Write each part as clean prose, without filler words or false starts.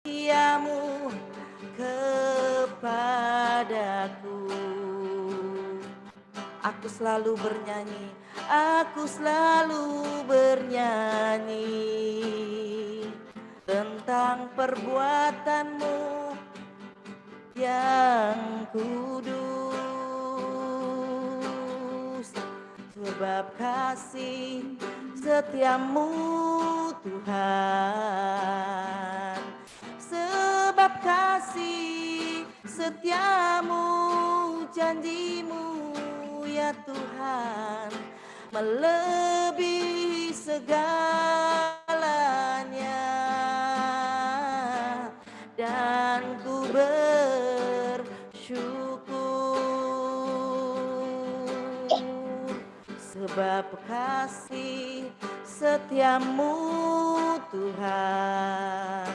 setiamu kepadaku. Aku selalu bernyanyi, aku selalu bernyanyi tentang perbuatanmu yang kudus. Sebab kasih setiamu Tuhan, sebab kasih setiamu, janjimu ya Tuhan melebihi segalanya, dan ku bersyukur sebab kasih setiamu Tuhan,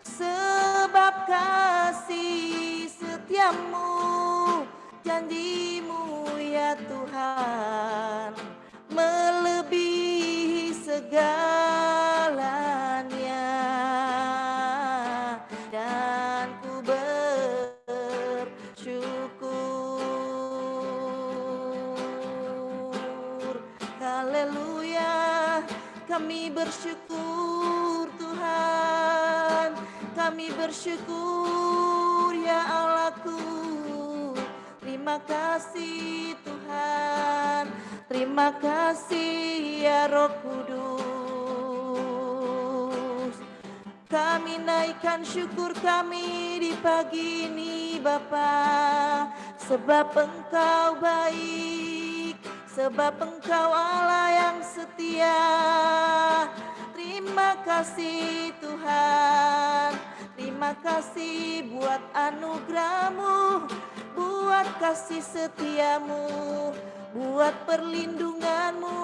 sebab kasih setiamu, janjimu ya Tuhan melebihi segalanya, dan ku bersyukur. Haleluya, kami bersyukur Tuhan, kami bersyukur ya Allahku. Terima kasih Tuhan, terima kasih ya Roh Kudus. Kami naikkan syukur kami di pagi ini Bapa, sebab Engkau baik, sebab Engkau Allah yang setia. Terima kasih Tuhan, terima kasih buat anugerah-Mu, buat kasih setiamu, buat perlindunganmu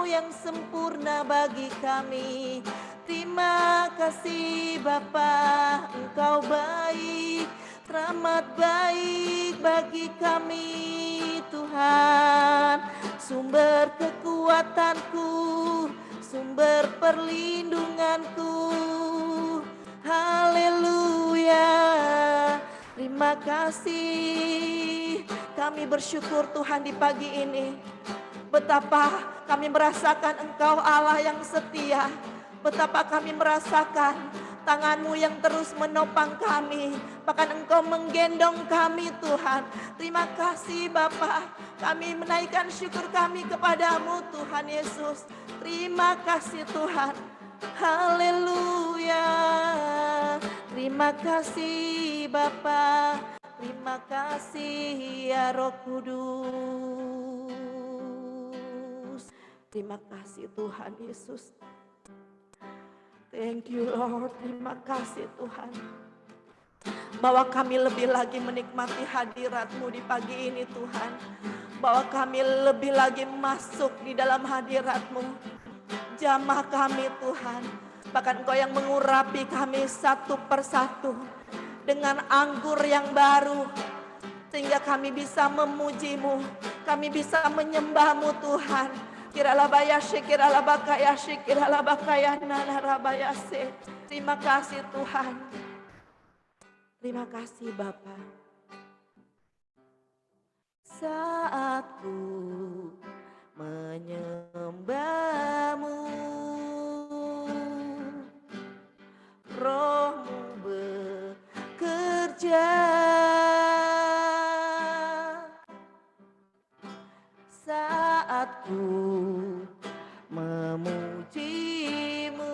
yang sempurna bagi kami. Terima kasih Bapa, Engkau baik, teramat baik bagi kami Tuhan. Sumber kekuatanku, sumber perlindunganku. Haleluya. Terima kasih, kami bersyukur Tuhan di pagi ini. Betapa kami merasakan Engkau Allah yang setia. Betapa kami merasakan tangan-Mu yang terus menopang kami. Bahkan Engkau menggendong kami Tuhan. Terima kasih Bapa, kami menaikkan syukur kami kepadamu Tuhan Yesus. Terima kasih Tuhan. Haleluya. Terima kasih Bapa, terima kasih ya Roh Kudus. Terima kasih Tuhan Yesus. Thank you Lord, terima kasih Tuhan. Bahwa kami lebih lagi menikmati hadirat-Mu di pagi ini Tuhan. Bahwa kami lebih lagi masuk di dalam hadirat-Mu. Jamah kami Tuhan. Bahkan Engkau yang mengurapi kami satu persatu dengan anggur yang baru. Sehingga kami bisa memuji-Mu, kami bisa menyembah-Mu Tuhan. Kiralah bayashe, kiralah bakayashe, kiralah bakayana narabayase. Terima kasih Tuhan. Terima kasih Bapa. Saat ku menyembah-Mu, Roh-Mu bekerja. Saat ku memuji-Mu,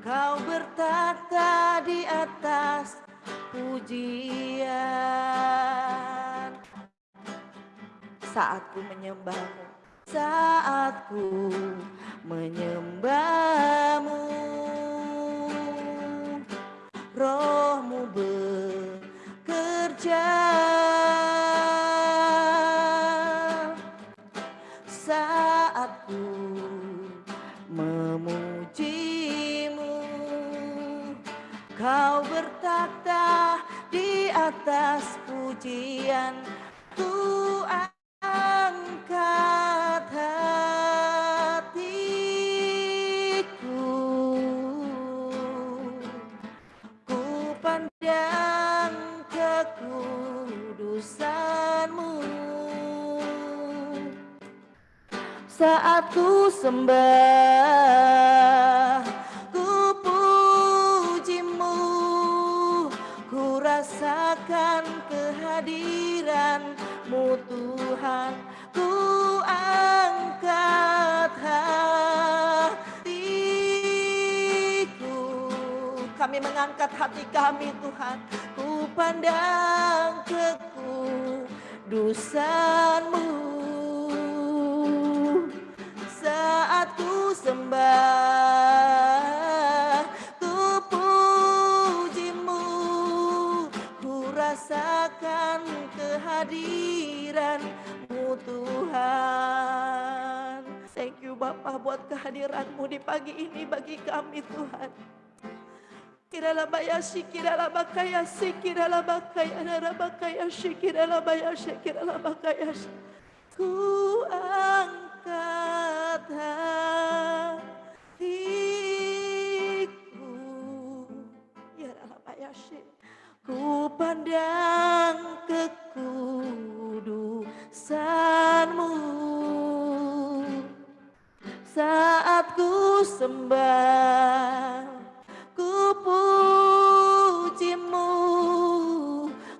Kau bertata di atas pujian. Saat ku menyembah-Mu, saat ku menyembah-Mu, Roh-Mu bekerja. Saat ku memuji-Mu, Kau bertata di atas pujian. Ku angkat hatiku saat ku sembah, ku pujimu, ku rasakan kehadiran-Mu Tuhan, ku angkat hatiku, kami mengangkat hati kami Tuhan, ku pandang kekudusan-Mu. Saat ku sembah, ku pujimu, ku rasakan kehadiran-Mu Tuhan. Thank you Bapa buat kehadiran-Mu di pagi ini bagi kami Tuhan. Kirala bayashi, kirala bakayashi, kirala bakayana bakayashi, kirala bayashi, kirala bakayashi. Ku angkat hatiku, ya Rabayashe, ku pandang kekudusan-Mu. Saat ku sembah, ku pujimu,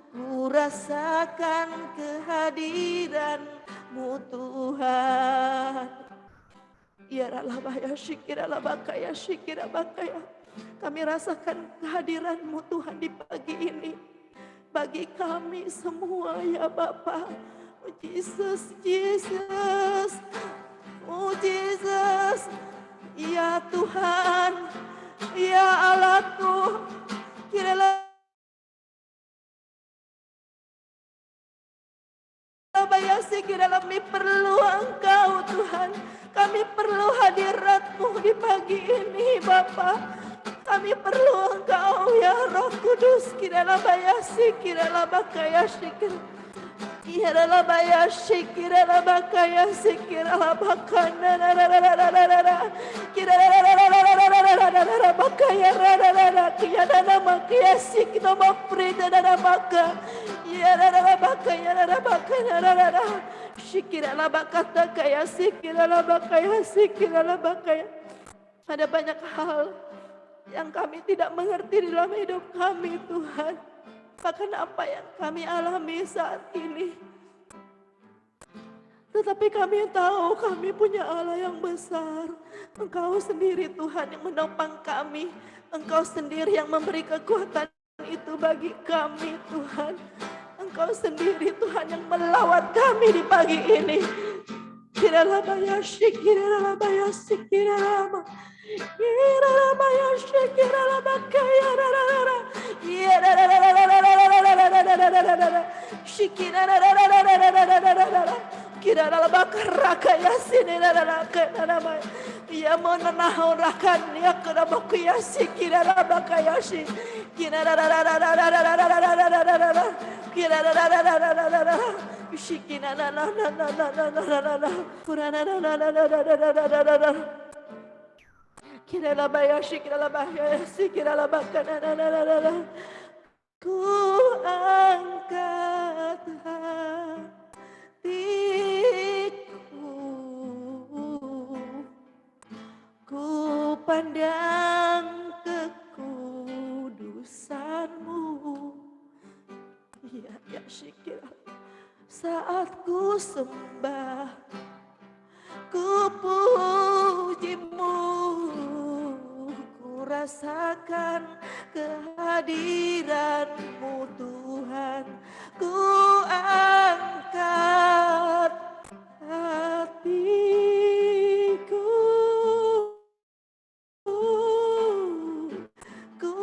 ku rasakan kehadiran-Mu Tuhan. Ya Ralabaya Syikira Labakaya Syikira Bakaya. Kami rasakan kehadiran-Mu Tuhan di pagi ini. Bagi kami semua ya Bapa. Oh Jesus, Jesus. Oh Jesus. Ya Tuhan. Ya Allahku. Kiralah kami perlu Engkau Tuhan, kami perlu hadirat-Mu di pagi ini Bapa, kami perlu Engkau ya Roh Kudus, kiralah bayasi, kiralah bakayasi, kiralah bayasi, kiralah bakayasi, kiralah bakana, kiralah bakaya, kiralah makayasi, kita mafrida baka. Ya rara bakaya rara bakaya rara shikira la bakata kaya sikira la bakaya sikira la bakaya. Ada banyak hal yang kami tidak mengerti di dalam hidup kami Tuhan. Bahkan apa yang kami alami saat ini. Tetapi kami tahu kami punya Allah yang besar. Engkau sendiri Tuhan yang menopang kami. Engkau sendiri yang memberi kekuatan itu bagi kami Tuhan. Engkau sendiri Tuhan yang melawat kami di pagi ini. Kiralah bayashi, kiralah bayashi, kiralah bayashi, kiralah bakaya, kiralah bakar rakaya sini, ya monah orakan ya kerabakuyashi, kiralah bakayashi, kiralah Shikina na na na na na na na na na Kurana na na na na na na na na na Kirala baya shikira baya sikira baka na na na na na Ku angkat hatiku, ku pandang kekudusan-Mu. Ya syikir saat ku sembah, ku pujimu, ku rasakan kehadiran-Mu Tuhan, ku angkat hatiku, ku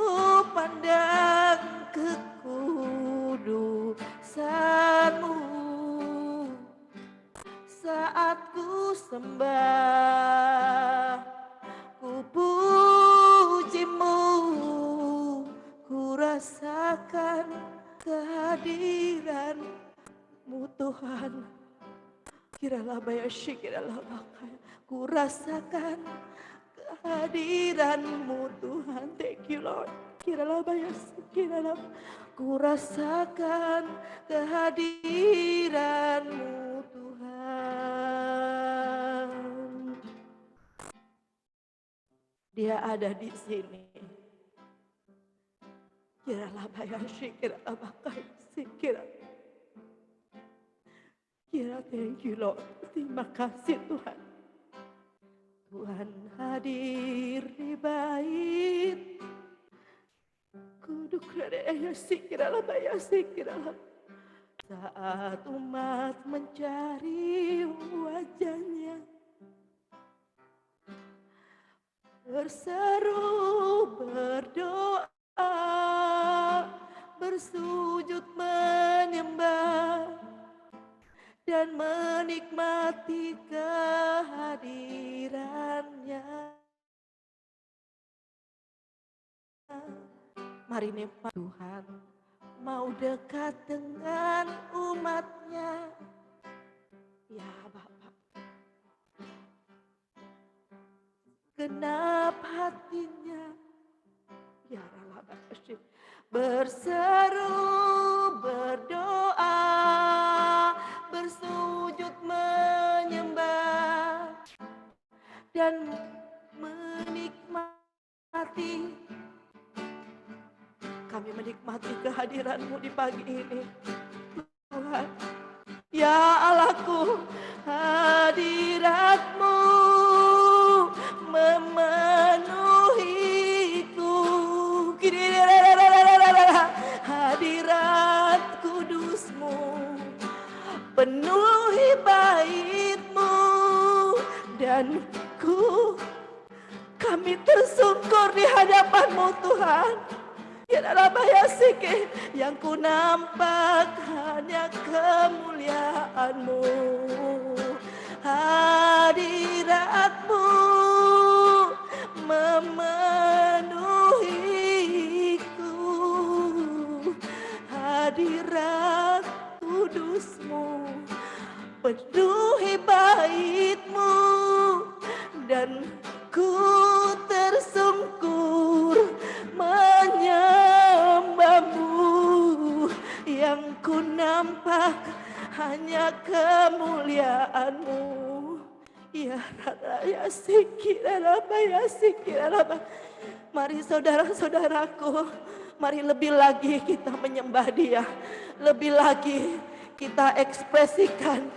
pandang kekudusan-Mu. Saat ku sembah, ku pujimu, ku rasakan kehadiran-Mu Tuhan. Kiralah bayashi, kiralah bakaya, ku rasakan kehadiran-Mu Tuhan. Thank you Lord. Kiralah bayashi, kiralah ku rasakan kehadiran-Mu Tuhan. Dia ada di sini. Kiralah bayashi, kiralah bakayasi, kira thank you Lord. Terima kasih Tuhan. Tuhan hadir di bait. Kudu kiralayasi, kiralah bayasi, kiralah. Saat umat mencari wajahnya, berseru, berdoa, bersujud menyembah, dan menikmati kehadirannya. Mari nikmat Tuhan, mau dekat dengan umatnya. Ya Bapak, genap hatinya. Ya Allah, berseru, berdoa, bersujud menyembah, dan menikmati. Kami menikmati kehadiran-Mu di pagi ini, Tuhan. Ya Allahku, hadirat-Mu memenuhiku. Hadirat kudus-Mu penuhi bait-Mu, dan kami tersungkur di hadapan-Mu Tuhan. Ya dalam bayasike, yang ku nampak hanya kemuliaan-Mu. Hadirat-Mu memenuhiku. Hadirat kudus-Mu penuhi bait-Mu, dan ku tersungkur menyembah-Mu. Yang ku nampak hanya kemuliaan-Mu. Ya raya sikirala baya sikirala. Mari saudara-saudaraku, mari lebih lagi kita menyembah Dia. Lebih lagi kita ekspresikan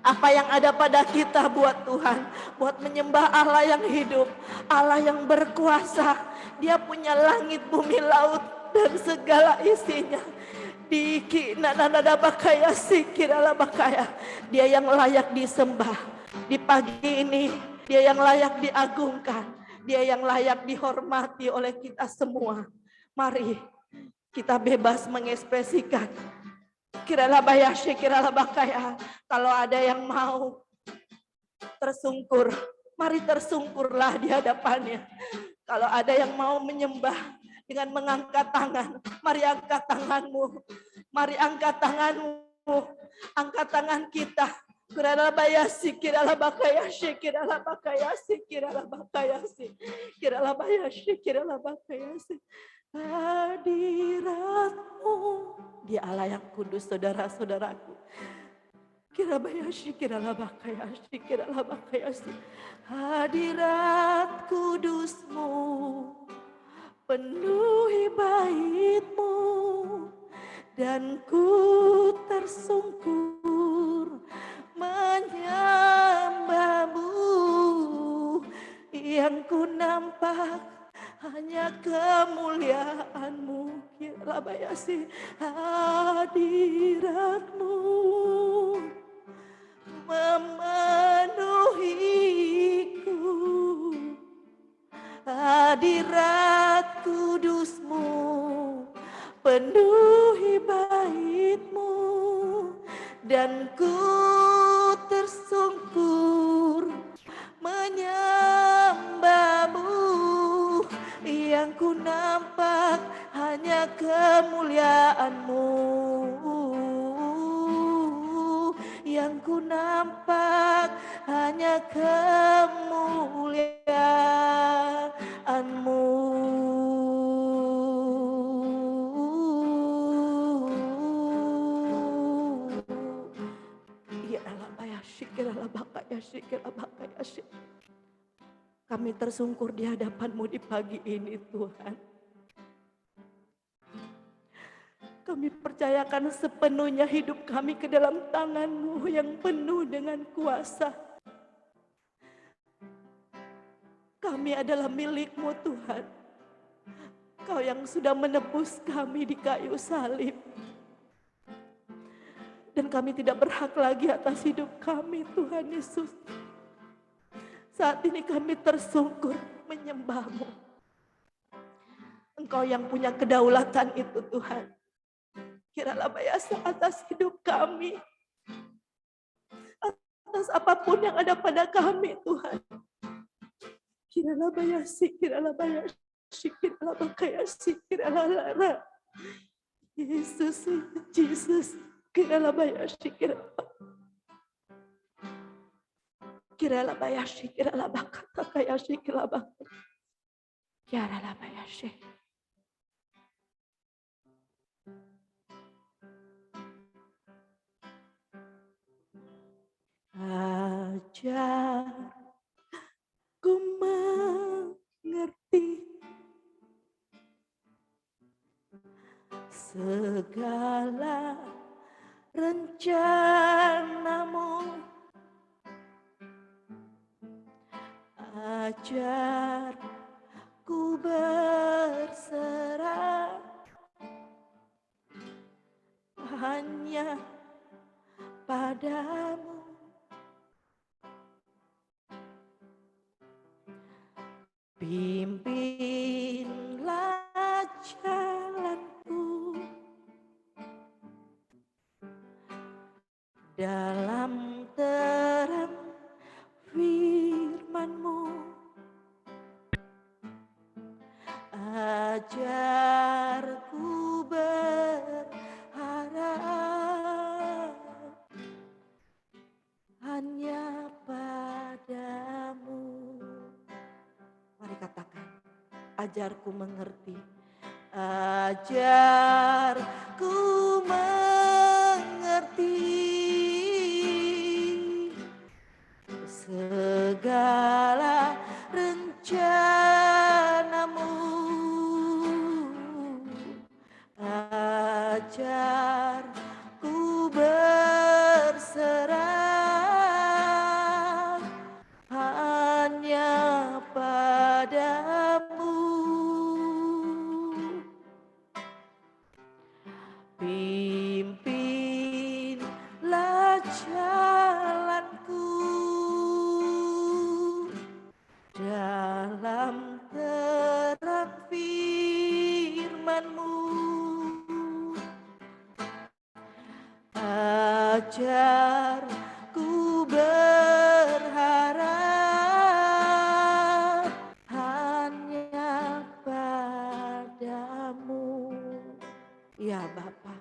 apa yang ada pada kita buat Tuhan, buat menyembah Allah yang hidup, Allah yang berkuasa. Dia punya langit, bumi, laut, dan segala isinya. Dia yang layak disembah di pagi ini. Dia yang layak diagungkan. Dia yang layak dihormati oleh kita semua. Mari kita bebas mengekspresikan. Kiralah bayashi, kiralah bakaya. Kalau ada yang mau tersungkur, mari tersungkurlah di hadapannya. Kalau ada yang mau menyembah dengan mengangkat tangan, mari angkat tanganmu. Mari angkat tanganmu. Angkat tangan kita. Kiralah bayashi, kiralah bakayashi, kiralah bakayashi, kiralah bakayashi, kiralah bayashi, kiralah bakayashi. Hadirat-Mu, Dia Allah yang kudus, saudara-saudaraku. Kirabayashi, kiralabakayashi, kiralabakayashi. Hadirat kudus-Mu penuhi bait-Mu, dan ku tersungkur menyembah-Mu. Yang ku nampak hanya kemuliaan-Mu. Kirabayasi, hadirat-Mu memenuhiku. Hadirat kudus-Mu penuhi bait-Mu, dan ku tersungkur menyembah-Mu. Yang ku nampak hanya kemuliaan-Mu. Yang ku nampak hanya kemuliaan-Mu. Ya Allah, ya syikir Allah, bakaya syikir Allah, bakaya syikir. Kami tersungkur di hadapan-Mu di pagi ini Tuhan. Kami percayakan sepenuhnya hidup kami ke dalam tangan-Mu yang penuh dengan kuasa. Kami adalah milik-Mu Tuhan. Kau yang sudah menebus kami di kayu salib. Dan kami tidak berhak lagi atas hidup kami Tuhan Yesus. Saat ini kami tersungkur menyembah-Mu. Engkau yang punya kedaulatan itu Tuhan. Kiralah bayasa atas hidup kami. Atas apapun yang ada pada kami Tuhan. Kiralah bayasi, kiralah bayasi, kiralah bakayasi, kiralah lara. Yesus, Jesus, kiralah bayasi, kiralah bayasi, kiralah bakata kayasi, kiralah bakata. Kiralah bayasi. Ajar ku mengerti segala rencana-Mu. Ajar ku berserah hanya padamu. Pimpinlah jalanku dalam terang firman-Mu. Ajarku berharap hanya padamu. Mari katakan, ajarku mengerti. Ajarku mengerti segala rencana-Mu. Ajarku berserah hanya padamu. Pimpinlah jalanku dalam terang firman-Mu. Ajarku berharap hanya padamu. Ya Bapa.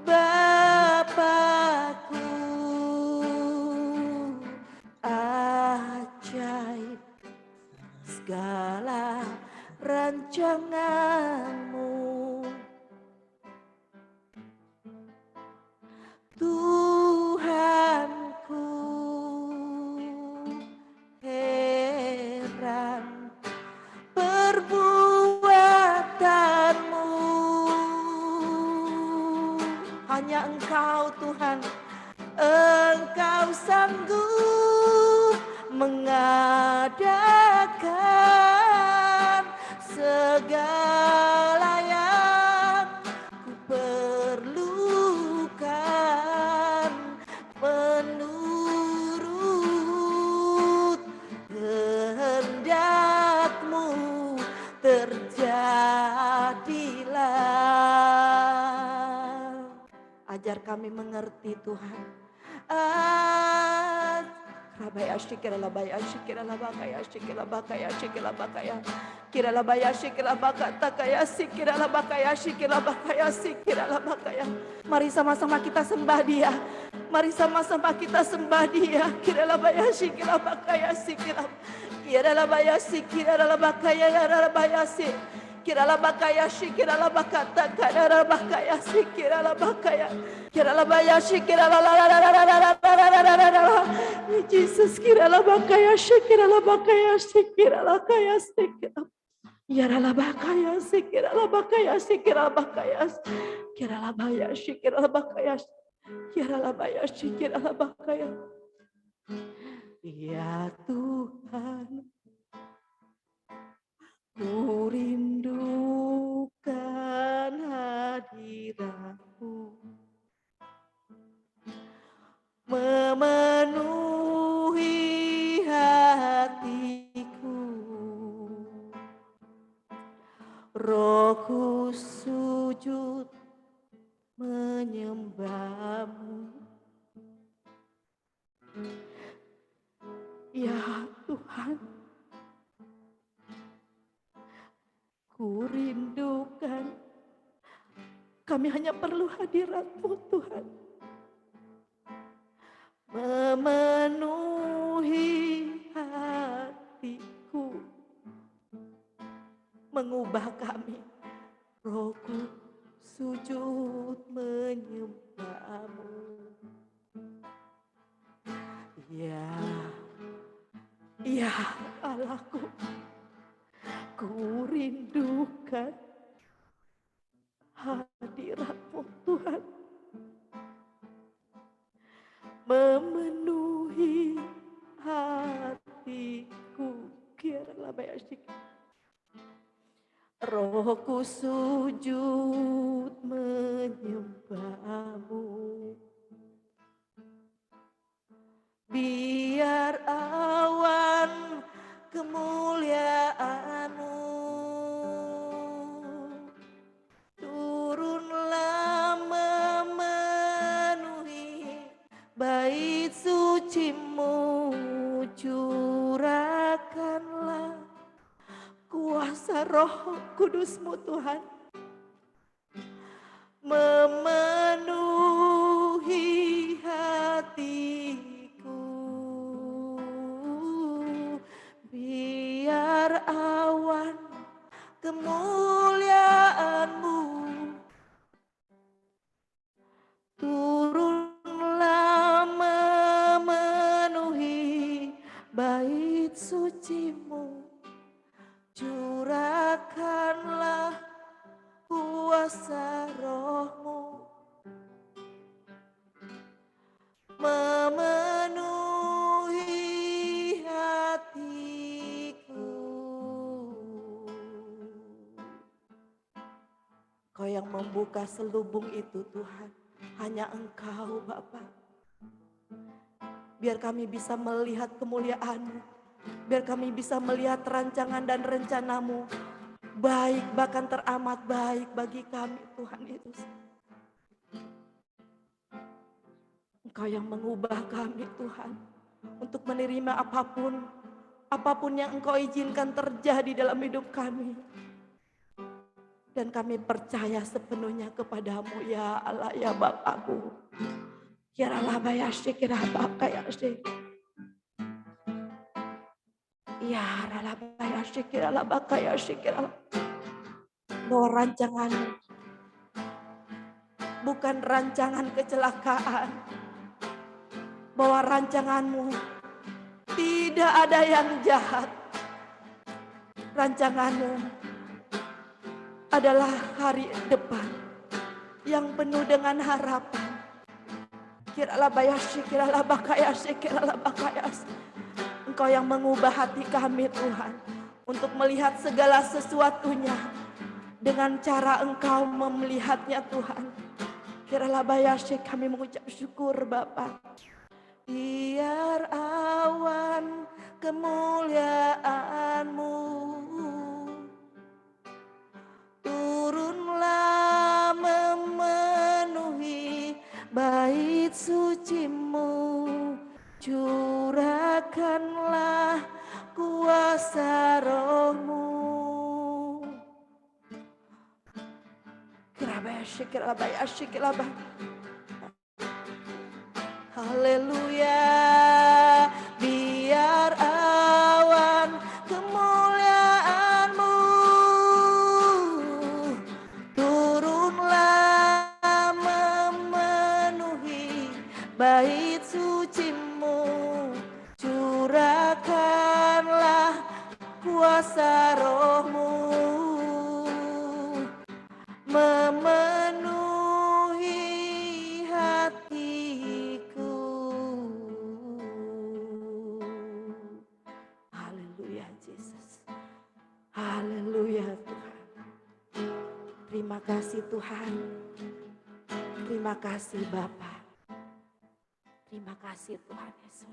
Bapakku ajaib segala rancangan-Mu. Tuhanku heran perbuatan-Mu. Hanya Engkau Tuhan, Engkau sanggup mengadakan segala yang ku perlukan, menurut kehendak-Mu terjadilah. Ajar kami mengerti Tuhan. Rabaya shikira labaya shikira labakaya shikira bakaya shikira bakaya kira labaya shikira bakata kaya shikira labakaya shikira bakaya shikira labakaya. Mari sama-sama kita sembah Dia. Mari sama-sama kita sembah Dia. Kira labaya shikira bakaya shikira kira labaya shikira labakaya labaya shikira Kirala bakaya shikirala bakata kadara bakaya shikirala bakaya. Kirala baya shikirala la la la la la la la la la. Jesus kirala bakaya shikirala bakaya shikirala kaya shikirala. Yarala bakaya shikirala bakaya shikirala bakaya. Kirala baya shikirala bakaya. Kirala baya shikirala bakaya. Ya Tuhan, ku rindukan hadirat-Mu, memenuhi hatiku. Rohku sujud menyembah-Mu. Ya Tuhan, ku rindukan. Kami hanya perlu hadirat-Mu Tuhan. Memenuhi hatiku. Mengubah kami. Rohku sujud menyembah-Mu. Ya, ya Allahku, ku rindukan hadirat-Mu Tuhan, memenuhi hatiku. Rohku sujud menyembah-Mu. Biar awan kemuliaan-Mu turunlah memenuhi bait suci-Mu, curahkanlah kuasa Roh Kudus-Mu Tuhan, memenuhi hatiku. Biar awan kemuliaan-Mu turunlah memenuhi bait suci-Mu, curahkanlah kuasa Roh-Mu, memenuhi hatiku. Kau yang membuka selubung itu Tuhan, hanya Engkau Bapa. Biar kami bisa melihat kemuliaan-Mu, biar kami bisa melihat rancangan dan rencana-Mu, baik bahkan teramat baik bagi kami Tuhan Yesus. Engkau yang mengubah kami Tuhan, untuk menerima apapun yang Engkau izinkan terjadi dalam hidup kami. Dan kami percaya sepenuhnya kepadamu ya Allah ya Bapakku. Kiralah bayashi kiraba kayashi. Ya rala bayashi kiralah bakayashi kiralah. Bahwa rancangan bukan rancangan kecelakaan. Bahwa rancangan-Mu tidak ada yang jahat. Rancangan-Mu adalah hari depan yang penuh dengan harapan. Kiralah bayashi, kiralah bakayashi, kiralah bakayas. Engkau yang mengubah hati kami Tuhan, untuk melihat segala sesuatunya dengan cara Engkau melihatnya Tuhan. Kiralah bayashi, kami mengucap syukur Bapa. Biar awan kemuliaan-Mu turunlah memenuhi bait suci-Mu, curahkanlah kuasa Roh-Mu. Haleluya. Biar awan kemuliaan-Mu kuasa roh-Mu memenuhi hatiku. Haleluya Yesus. Haleluya Tuhan. Terima kasih Tuhan. Terima kasih Bapa. Terima kasih Tuhan Yesus.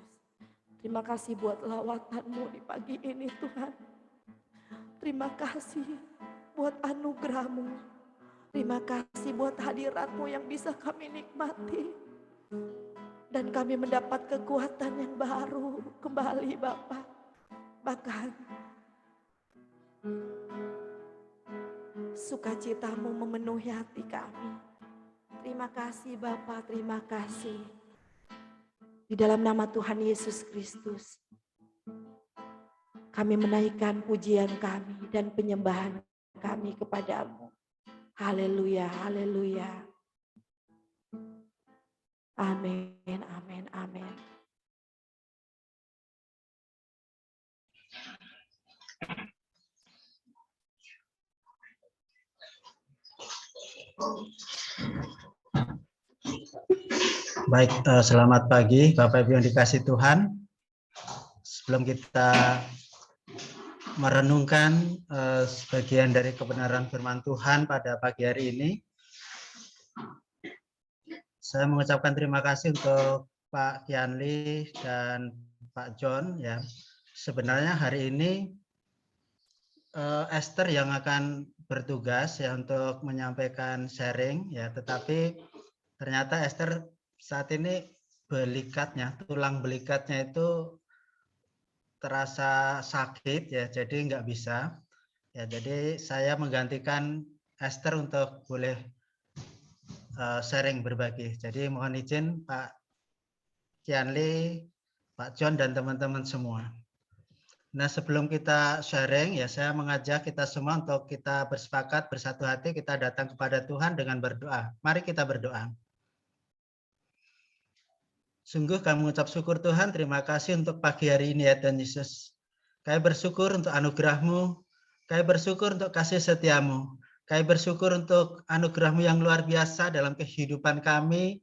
Terima kasih buat lawatan-Mu di pagi ini Tuhan. Terima kasih buat anugerah-Mu. Terima kasih buat hadirat-Mu yang bisa kami nikmati. Dan kami mendapat kekuatan yang baru kembali Bapa. Bahkan sukacita-Mu memenuhi hati kami. Terima kasih Bapa, terima kasih. Di dalam nama Tuhan Yesus Kristus, kami menaikkan pujian kami dan penyembahan kami kepadamu. Haleluya, haleluya. Amin, amin, amin. Baik, selamat pagi Bapak Ibu yang dikasihi Tuhan. Sebelum kita merenungkan sebagian dari kebenaran firman Tuhan pada pagi hari ini, saya mengucapkan terima kasih untuk Pak Kianli dan Pak John. Ya, sebenarnya hari ini Esther yang akan bertugas ya untuk menyampaikan sharing ya, tetapi ternyata Esther saat ini tulang belikatnya itu terasa sakit ya, jadi nggak bisa ya, jadi saya menggantikan Esther untuk boleh sharing berbagi. Jadi mohon izin Pak Kianli, Pak John dan teman-teman semua. Nah, sebelum kita sharing ya, saya mengajak kita semua untuk kita bersepakat bersatu hati, kita datang kepada Tuhan dengan berdoa. Mari kita berdoa. Sungguh kami mengucap syukur Tuhan, terima kasih untuk pagi hari ini ya Tuhan Yesus. Kami bersyukur untuk anugerah-Mu, kami bersyukur untuk kasih setia-Mu, kami bersyukur untuk anugerah-Mu yang luar biasa dalam kehidupan kami,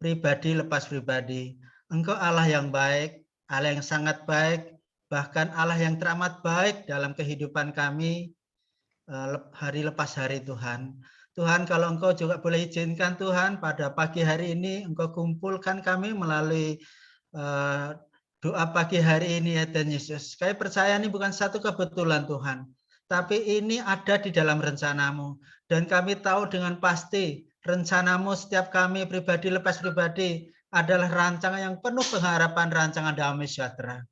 pribadi lepas pribadi. Engkau Allah yang baik, Allah yang sangat baik, bahkan Allah yang teramat baik dalam kehidupan kami hari lepas hari Tuhan. Tuhan, kalau Engkau juga boleh izinkan Tuhan pada pagi hari ini Engkau kumpulkan kami melalui doa pagi hari ini ya Tuhan Yesus. Kami percaya ini bukan satu kebetulan Tuhan, tapi ini ada di dalam rencana-Mu. Dan kami tahu dengan pasti rencana-Mu setiap kami pribadi lepas pribadi adalah rancangan yang penuh pengharapan, rancangan damai sejahtera.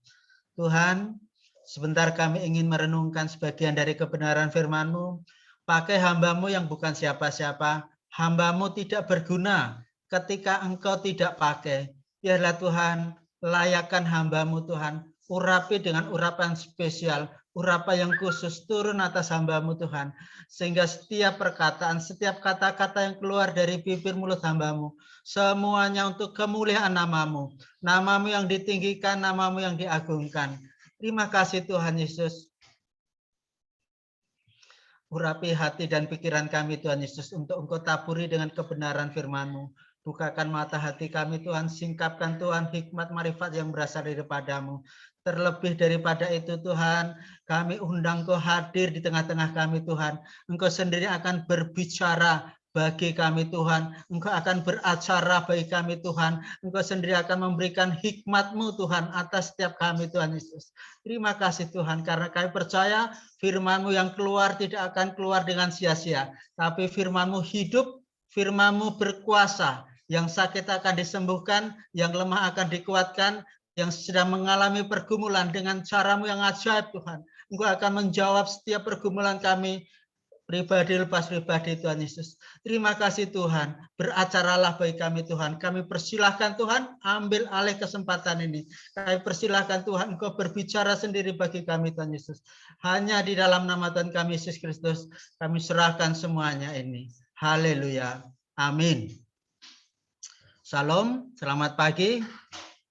Tuhan, sebentar kami ingin merenungkan sebagian dari kebenaran firman-Mu. Pakai hamba-Mu yang bukan siapa-siapa. Hamba-Mu tidak berguna ketika Engkau tidak pakai. Biarlah Tuhan, layakkan hamba-Mu Tuhan. Urapi dengan urapan spesial, urapan yang khusus turun atas hamba-Mu Tuhan. Sehingga setiap perkataan, setiap kata-kata yang keluar dari bibir mulut hamba-Mu, semuanya untuk kemuliaan nama-Mu. Nama-Mu yang ditinggikan, nama-Mu yang diagungkan. Terima kasih Tuhan Yesus. Urapi hati dan pikiran kami Tuhan Yesus untuk Engkau taburi dengan kebenaran firman-Mu. Bukakan mata hati kami Tuhan, singkapkan Tuhan hikmat marifat yang berasal daripada-Mu. Terlebih daripada itu Tuhan, kami undang Engkau hadir di tengah-tengah kami Tuhan. Engkau sendiri akan berbicara bagi kami Tuhan. Engkau akan beracara bagi kami Tuhan. Engkau sendiri akan memberikan hikmat-Mu Tuhan atas setiap kami Tuhan Yesus. Terima kasih Tuhan, karena kami percaya firman-Mu yang keluar tidak akan keluar dengan sia-sia. Tapi firman-Mu hidup, firman-Mu berkuasa. Yang sakit akan disembuhkan, yang lemah akan dikuatkan, yang sedang mengalami pergumulan dengan cara-Mu yang ajaib Tuhan. Engkau akan menjawab setiap pergumulan kami, pribadi lepas pribadi Tuhan Yesus. Terima kasih Tuhan, beracaralah bagi kami Tuhan. Kami persilahkan Tuhan, ambil alih kesempatan ini. Kami persilahkan Tuhan, Engkau berbicara sendiri bagi kami Tuhan Yesus. Hanya di dalam nama Tuhan kami Yesus Kristus, kami serahkan semuanya ini. Haleluya. Amin. Salam, selamat pagi.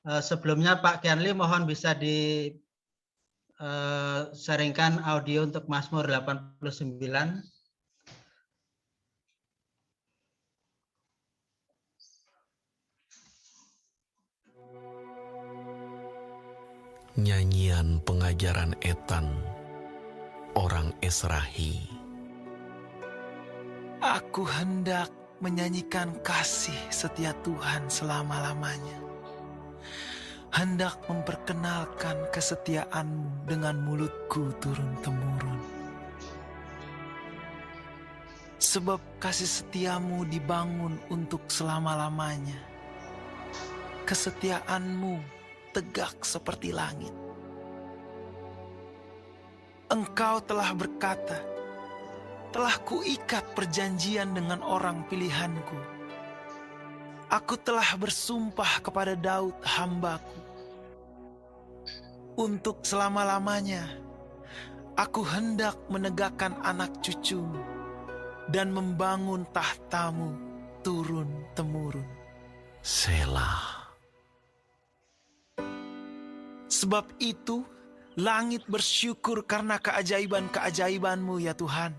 Sebelumnya Pak Kianli mohon bisa di sharingkan audio untuk Mazmur 89. Nyanyian pengajaran Etan, orang Esrahi. Aku hendak menyanyikan kasih setia Tuhan selama-lamanya. Hendak memperkenalkan kesetiaan-Mu dengan mulutku turun-temurun. Sebab kasih setia-Mu dibangun untuk selama-lamanya. Kesetiaan-Mu tegak seperti langit. Engkau telah berkata, telah kuikat perjanjian dengan orang pilihanku. Aku telah bersumpah kepada Daud hambaku. Untuk selama-lamanya, aku hendak menegakkan anak cucumu dan membangun tahtamu turun-temurun. Selah. Sebab itu, langit bersyukur karena keajaiban-keajaiban-Mu ya Tuhan.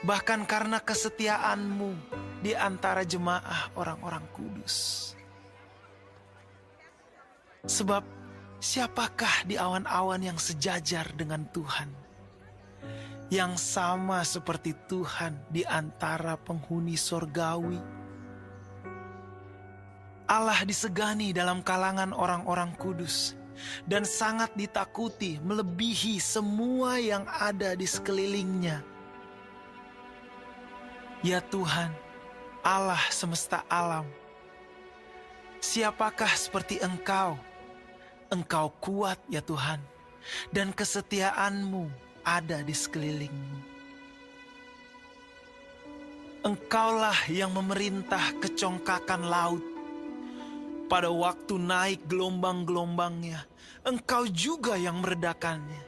Bahkan karena kesetiaan-Mu di antara jemaah orang-orang kudus. Sebab siapakah di awan-awan yang sejajar dengan Tuhan? Yang sama seperti Tuhan di antara penghuni sorgawi. Allah disegani dalam kalangan orang-orang kudus. Dan sangat ditakuti melebihi semua yang ada di sekelilingnya. Ya Tuhan, Allah semesta alam, siapakah seperti Engkau? Engkau kuat ya Tuhan, dan kesetiaan-Mu ada di sekelilingmu. Engkaulah yang memerintah kecongkakan laut. Pada waktu naik gelombang-gelombangnya, Engkau juga yang meredakannya.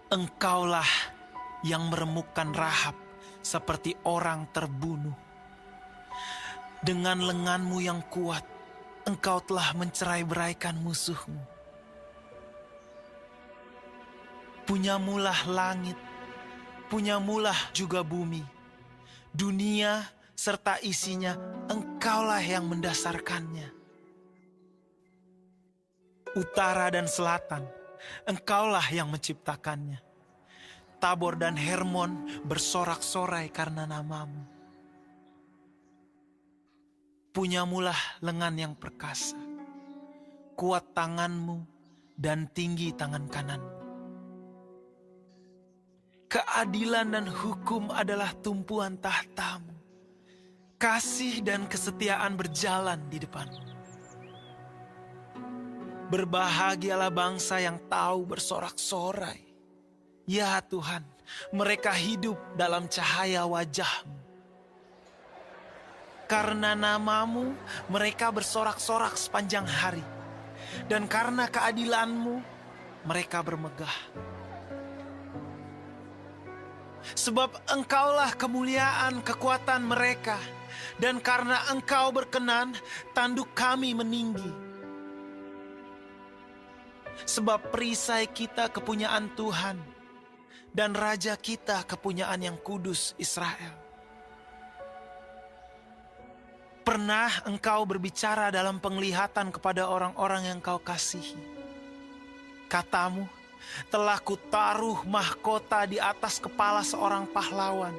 Engkaulah yang meremukkan Rahab seperti orang terbunuh. Dengan lengan-Mu yang kuat, Engkau telah mencerai-beraikan musuh-Mu. Punyamulah langit, punyamulah juga bumi, dunia serta isinya, Engkaulah yang mendasarkannya. Utara dan selatan, Engkaulah yang menciptakannya. Tabor dan Hermon bersorak-sorai karena nama-Mu. Punyamulah lengan yang perkasa, kuat tangan-Mu dan tinggi tangan kanan-Mu. Keadilan dan hukum adalah tumpuan tahta-Mu. Kasih dan kesetiaan berjalan di depan-Mu. Berbahagialah bangsa yang tahu bersorak-sorai. Ya Tuhan, mereka hidup dalam cahaya wajah-Mu. Karena nama-Mu, mereka bersorak-sorak sepanjang hari. Dan karena keadilan-Mu, mereka bermegah. Sebab Engkaulah kemuliaan kekuatan mereka. Dan karena Engkau berkenan, tanduk kami meninggi. Sebab perisai kita kepunyaan Tuhan, dan Raja kita kepunyaan yang kudus Israel. Pernah Engkau berbicara dalam penglihatan kepada orang-orang yang Kau kasihi. Katamu, telah kutaruh mahkota di atas kepala seorang pahlawan.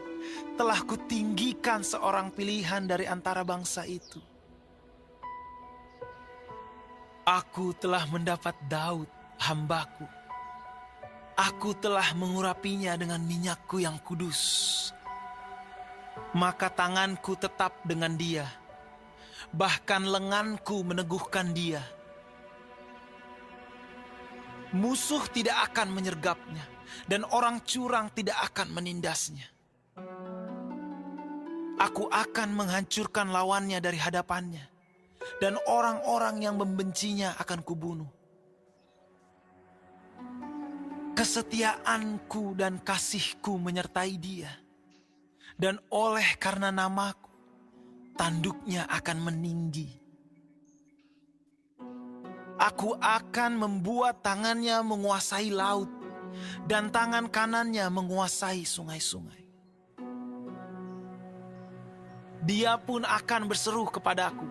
Telah kutinggikan seorang pilihan dari antara bangsa itu. Aku telah mendapat Daud, hambaku. Aku telah mengurapinya dengan minyakku yang kudus. Maka tanganku tetap dengan dia. Bahkan lenganku meneguhkan dia. Musuh tidak akan menyergapnya, dan orang curang tidak akan menindasnya. Aku akan menghancurkan lawannya dari hadapannya, dan orang-orang yang membencinya akan kubunuh. Kesetiaanku dan kasihku menyertai dia, dan oleh karena namaku, tanduknya akan meninggi. Aku akan membuat tangannya menguasai laut, dan tangan kanannya menguasai sungai-sungai. Dia pun akan berseru kepadaku,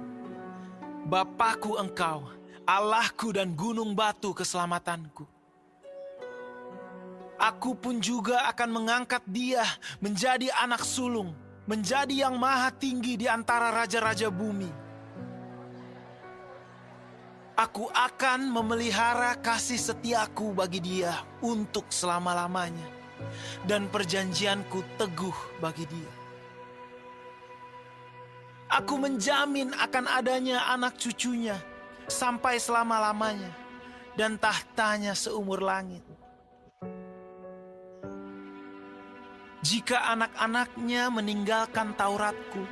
Bapakku Engkau, Allahku dan gunung batu keselamatanku. Aku pun juga akan mengangkat dia menjadi anak sulung, menjadi yang maha tinggi di antara raja-raja bumi. Aku akan memelihara kasih setiaku bagi dia untuk selama-lamanya, dan perjanjianku teguh bagi dia. Aku menjamin akan adanya anak cucunya sampai selama-lamanya, dan tahtanya seumur langit. Jika anak-anaknya meninggalkan Tauratku,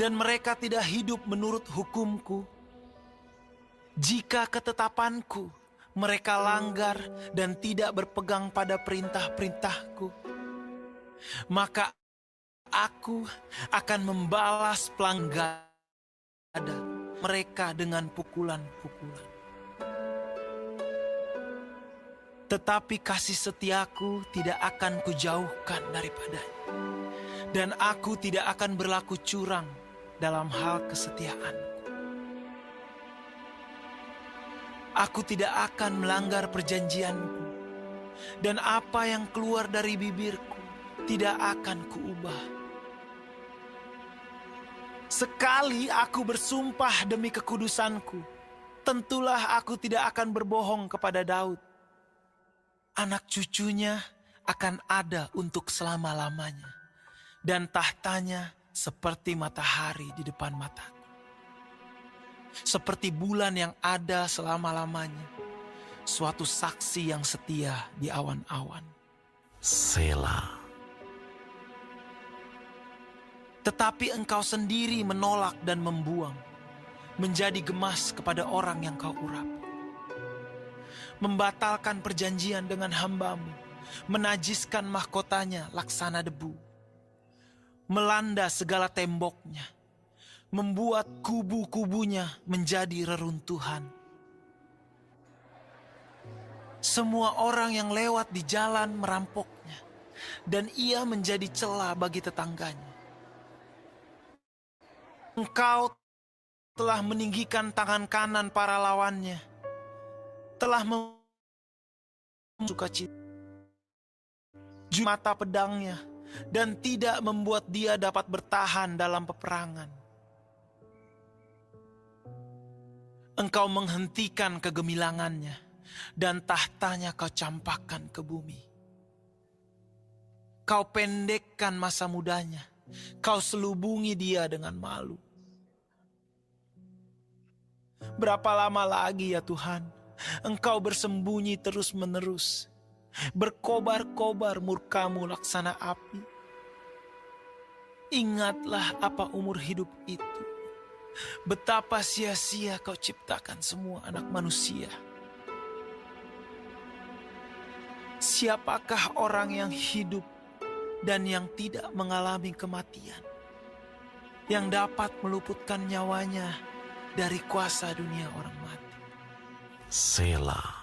dan mereka tidak hidup menurut hukumku, jika ketetapanku mereka langgar dan tidak berpegang pada perintah-perintahku, maka aku akan membalas pelanggaran mereka dengan pukulan-pukulan. Tetapi kasih setiaku tidak akan kujauhkan daripadanya, dan aku tidak akan berlaku curang dalam hal kesetiaanku. Aku tidak akan melanggar perjanjianku, dan apa yang keluar dari bibirku tidak akan kuubah. Sekali aku bersumpah demi kekudusanku, tentulah aku tidak akan berbohong kepada Daud. Anak cucunya akan ada untuk selama-lamanya, dan tahtanya seperti matahari di depan mataku, seperti bulan yang ada selama-lamanya, suatu saksi yang setia di awan-awan. Selah. Tetapi engkau sendiri menolak dan membuang, menjadi gemas kepada orang yang kau urapi. Membatalkan perjanjian dengan hambamu, menajiskan mahkotanya laksana debu, melanda segala temboknya, membuat kubu-kubunya menjadi reruntuhan. Semua orang yang lewat di jalan merampoknya, dan ia menjadi celah bagi tetangganya. Engkau telah meninggikan tangan kanan para lawannya, telah sukacita mata pedangnya, dan tidak membuat dia dapat bertahan dalam peperangan. Engkau menghentikan kegemilangannya, dan tahtanya kau campakkan ke bumi. Kau pendekkan masa mudanya, kau selubungi dia dengan malu. Berapa lama lagi ya Tuhan, Engkau bersembunyi terus-menerus, berkobar-kobar murkamu laksana api. Ingatlah apa umur hidup itu, betapa sia-sia kau ciptakan semua anak manusia. Siapakah orang yang hidup dan yang tidak mengalami kematian, yang dapat meluputkan nyawanya dari kuasa dunia orang mati? Selah.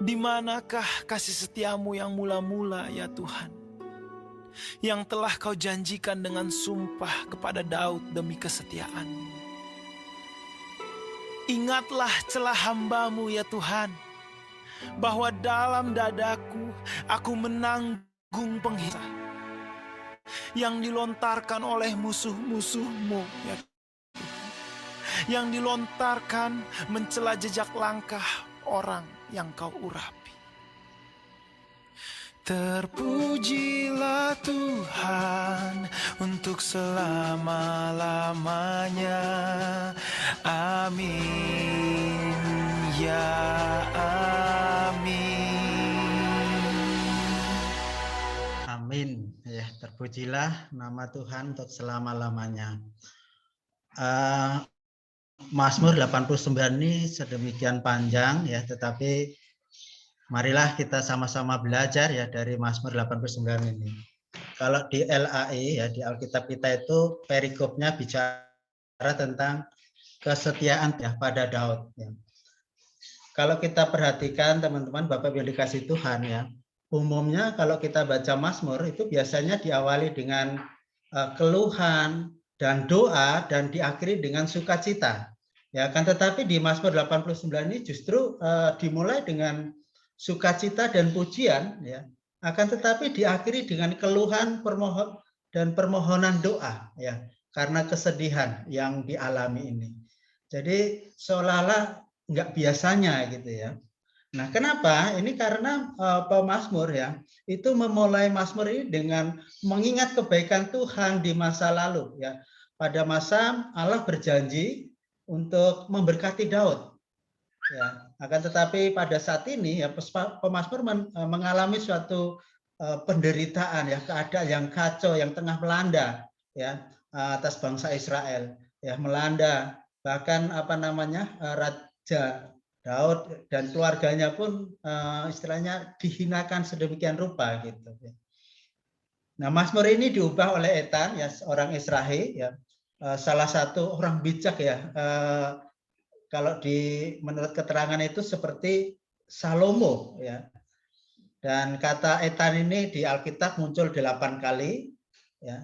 Di manakah kasih setiamu yang mula-mula ya Tuhan, yang telah kau janjikan dengan sumpah kepada Daud demi kesetiaanmu? Ingatlah celah hambamu ya Tuhan, bahwa dalam dadaku aku menanggung penghisah yang dilontarkan oleh musuh-musuhmu ya Tuhan, yang dilontarkan mencela jejak langkah orang yang kau urapi. Terpujilah Tuhan untuk selama-lamanya. Amin, ya amin. Amin. Ya, terpujilah nama Tuhan untuk selama-lamanya. Mazmur 89 ini sedemikian panjang ya, tetapi marilah kita sama-sama belajar ya dari Mazmur 89 ini. Kalau di LAI ya, di Alkitab kita itu perikopnya bicara tentang kesetiaan ya pada Daud. Ya. Kalau kita perhatikan teman-teman, Bapak yang dikasih Tuhan ya, umumnya kalau kita baca Mazmur itu biasanya diawali dengan keluhan dan doa dan diakhiri dengan sukacita. Ya, kan tetapi di Mazmur 89 ini justru dimulai dengan sukacita dan pujian ya. Akan tetapi diakhiri dengan keluhan dan permohonan doa ya, karena kesedihan yang dialami ini. Jadi seolah-olah nggak biasanya gitu ya. Nah, kenapa? Ini karena pemazmur ya, itu memulai mazmur ini dengan mengingat kebaikan Tuhan di masa lalu ya. Pada masa Allah berjanji untuk memberkati Daud. Ya, akan tetapi pada saat ini ya pemazmur mengalami suatu penderitaan ya, keadaan yang kacau yang tengah melanda ya atas bangsa Israel ya, melanda bahkan Raja Daud dan keluarganya pun istilahnya dihinakan sedemikian rupa gitu. Nah, Mazmur ini diubah oleh Etan ya, seorang Israel ya, salah satu orang bijak ya. Kalau menurut keterangan itu seperti Salomo ya. Dan kata Etan ini di Alkitab muncul 8 kali ya.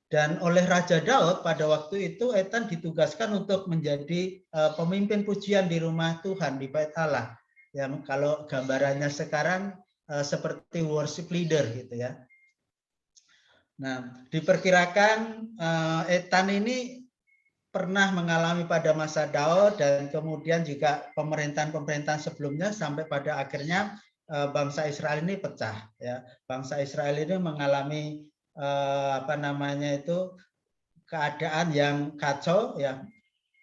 Dan oleh Raja Daud pada waktu itu Etan ditugaskan untuk menjadi pemimpin pujian di rumah Tuhan di Bait Allah. Ya, kalau gambarannya sekarang seperti worship leader gitu ya. Nah, diperkirakan Etan ini pernah mengalami pada masa Daud dan kemudian juga pemerintahan-pemerintahan sebelumnya sampai pada akhirnya bangsa Israel ini pecah ya. Bangsa Israel ini mengalami keadaan yang kacau ya,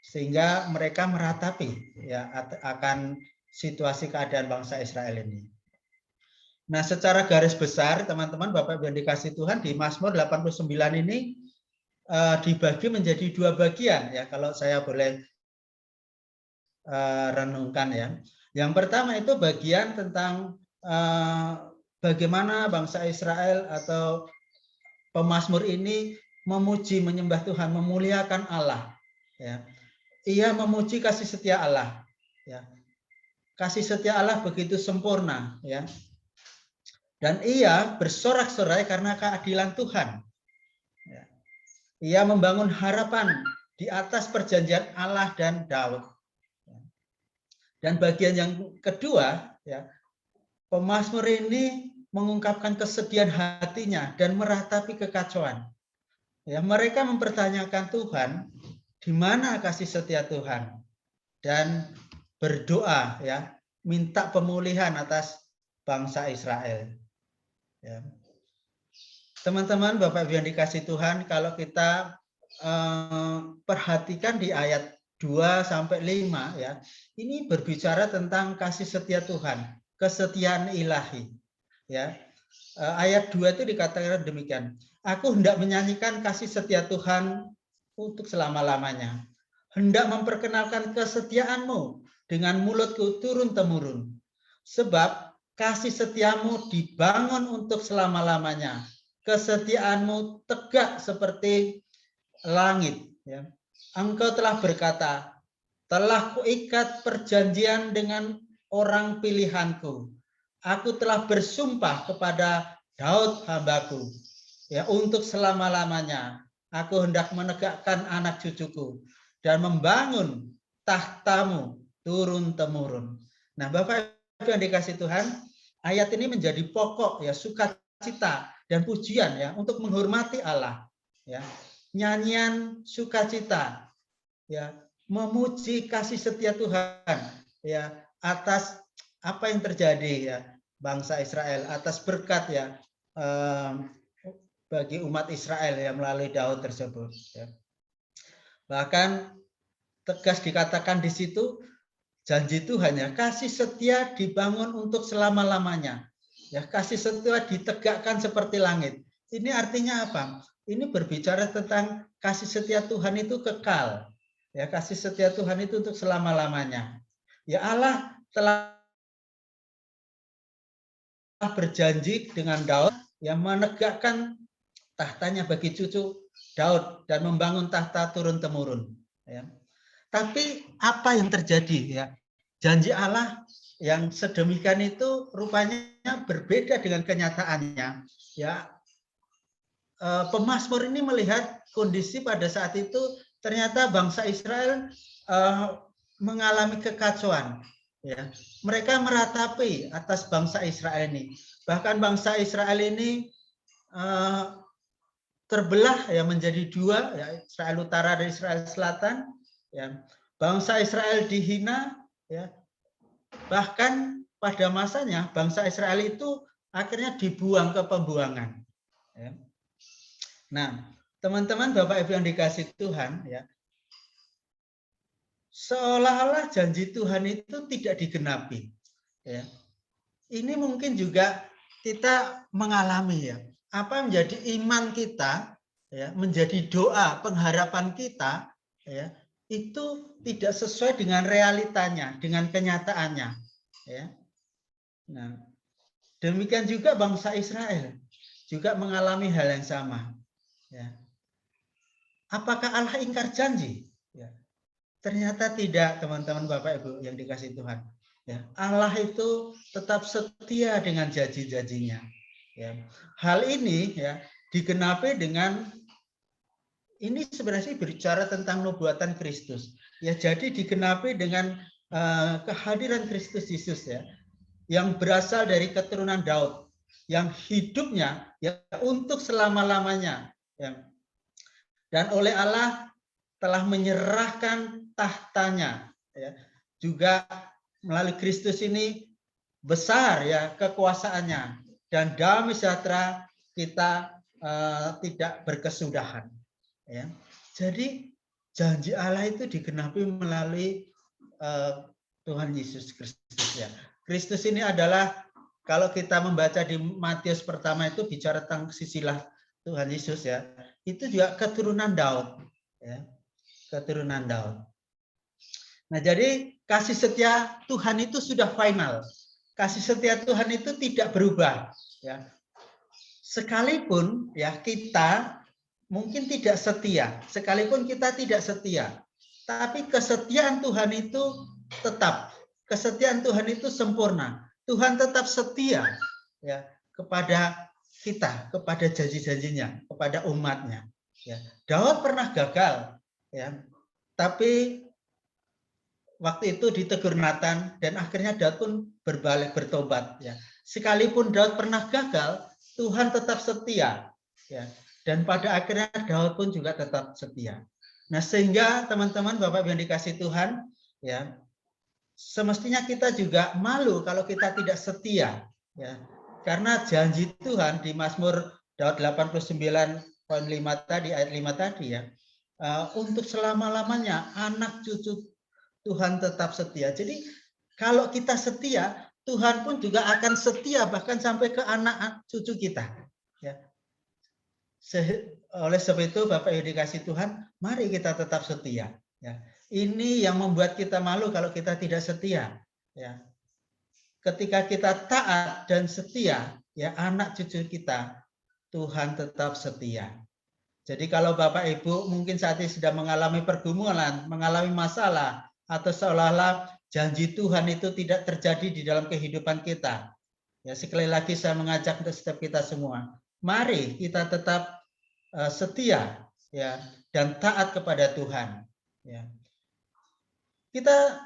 sehingga mereka meratapi ya akan situasi keadaan bangsa Israel ini. Nah, secara garis besar teman-teman Bapak Ibu yang dikasih Tuhan, di Mazmur 89 ini dibagi menjadi 2 bagian ya, kalau saya boleh renungkan ya. Yang pertama itu bagian tentang bagaimana bangsa Israel atau pemazmur ini memuji, menyembah Tuhan, memuliakan Allah. Ya. Ia memuji kasih setia Allah. Ya. Kasih setia Allah begitu sempurna. Ya. Dan ia bersorak-sorai karena keadilan Tuhan. Ya. Ia membangun harapan di atas perjanjian Allah dan Daud. Dan bagian yang kedua, ya, pemazmur ini mengungkapkan kesedihan hatinya dan meratapi kekacauan. Ya, mereka mempertanyakan Tuhan, di mana kasih setia Tuhan, dan berdoa ya, minta pemulihan atas bangsa Israel. Ya. Teman-teman, Bapak Ibu yang dikasih Tuhan, kalau kita perhatikan di ayat 2 sampai 5 ya, ini berbicara tentang kasih setia Tuhan, kesetiaan ilahi. Ya, ayat 2 itu dikatakan demikian. Aku hendak menyanyikan kasih setia Tuhan untuk selama-lamanya. Hendak memperkenalkan kesetiaanmu dengan mulutku turun-temurun. Sebab kasih setiamu dibangun untuk selama-lamanya. Kesetiaanmu tegak seperti langit. Ya. Engkau telah berkata, telah kuikat perjanjian dengan orang pilihanku. Aku telah bersumpah kepada Daud hambaku, ya, untuk selama-lamanya. Aku hendak menegakkan anak cucuku dan membangun tahtamu turun-temurun. Nah, Bapak Ibu yang dikasih Tuhan, ayat ini menjadi pokok ya, sukacita dan pujian ya untuk menghormati Allah. Ya, nyanyian sukacita, ya, memuji kasih setia Tuhan ya atas apa yang terjadi ya bangsa Israel, atas berkat ya bagi umat Israel ya melalui Daud tersebut. Ya. Bahkan tegas dikatakan di situ janji Tuhan ya, kasih setia dibangun untuk selama-lamanya. Ya, kasih setia ditegakkan seperti langit. Ini artinya apa? Ini berbicara tentang kasih setia Tuhan itu kekal. Ya, kasih setia Tuhan itu untuk selama-lamanya. Ya, Allah telah berjanji dengan Daud yang menegakkan tahtanya bagi cucu Daud dan membangun tahta turun-temurun. Ya. Tapi apa yang terjadi ya? Janji Allah yang sedemikian itu rupanya berbeda dengan kenyataannya. Ya, pemazmur ini melihat kondisi pada saat itu ternyata bangsa Israel mengalami kekacauan. Ya, mereka meratapi atas bangsa Israel ini. Bahkan bangsa Israel ini terbelah ya menjadi dua, ya, Israel Utara dan Israel Selatan. Ya, bangsa Israel dihina. Ya, bahkan pada masanya bangsa Israel itu akhirnya dibuang ke pembuangan. Ya. Nah, teman-teman, Bapak Ibu yang dikasih Tuhan, ya, seolah-olah janji Tuhan itu tidak digenapi. Ya. Ini mungkin juga kita mengalami ya, apa menjadi iman kita, ya, menjadi doa pengharapan kita, ya, itu tidak sesuai dengan realitanya, dengan kenyataannya. Ya. Nah, demikian juga bangsa Israel juga mengalami hal yang sama. Ya. Apakah Allah ingkar janji? Ya. Ternyata tidak, teman-teman, Bapak Ibu yang dikasih Tuhan. Ya, Allah itu tetap setia dengan janji-janjinya. Ya. Hal ini ya digenapi dengan ini sebenarnya bicara tentang nubuatan Kristus. Ya, jadi digenapi dengan kehadiran Kristus Yesus ya, yang berasal dari keturunan Daud, yang hidupnya ya untuk selama-lamanya. Ya. Dan oleh Allah telah menyerahkan tahtanya, ya. Juga melalui Kristus ini besar ya kekuasaannya, dan damai sejahtera kita tidak berkesudahan. Ya. Jadi janji Allah itu digenapi melalui Tuhan Yesus Kristus ya. Kristus ini adalah, kalau kita membaca di Matius pertama itu bicara tentang sisilah Tuhan Yesus ya, itu juga keturunan Daud ya, keturunan Daud. Nah, jadi kasih setia Tuhan itu sudah final. Kasih setia Tuhan itu tidak berubah ya. Sekalipun ya kita mungkin tidak setia, sekalipun kita tidak setia, tapi kesetiaan Tuhan itu tetap, kesetiaan Tuhan itu sempurna. Tuhan tetap setia ya kepada kita, kepada janji-janjinya, kepada umatnya. Ya. Daud pernah gagal, ya, tapi waktu itu ditegur Nathan dan akhirnya Daud pun berbalik bertobat. Ya. Sekalipun Daud pernah gagal, Tuhan tetap setia. Ya. Dan pada akhirnya Daud pun juga tetap setia. Nah, sehingga teman-teman, Bapak yang dikasih Tuhan, ya, semestinya kita juga malu kalau kita tidak setia. Ya. Karena janji Tuhan di Mazmur Daud 89:5 tadi, ayat 5 tadi ya, untuk selama-lamanya anak cucu Tuhan tetap setia. Jadi kalau kita setia, Tuhan pun juga akan setia bahkan sampai ke anak cucu kita. Ya. Oleh sebab itu, Bapak yang dikasih Tuhan, mari kita tetap setia. Ya. Ini yang membuat kita malu kalau kita tidak setia. Ya. Ketika kita taat dan setia, ya, anak cucu kita, Tuhan tetap setia. Jadi kalau Bapak Ibu mungkin saat ini sedang mengalami pergumulan, mengalami masalah, atau seolah-olah janji Tuhan itu tidak terjadi di dalam kehidupan kita. Ya, sekali lagi saya mengajak untuk setiap kita semua, mari kita tetap setia ya dan taat kepada Tuhan. Ya. Kita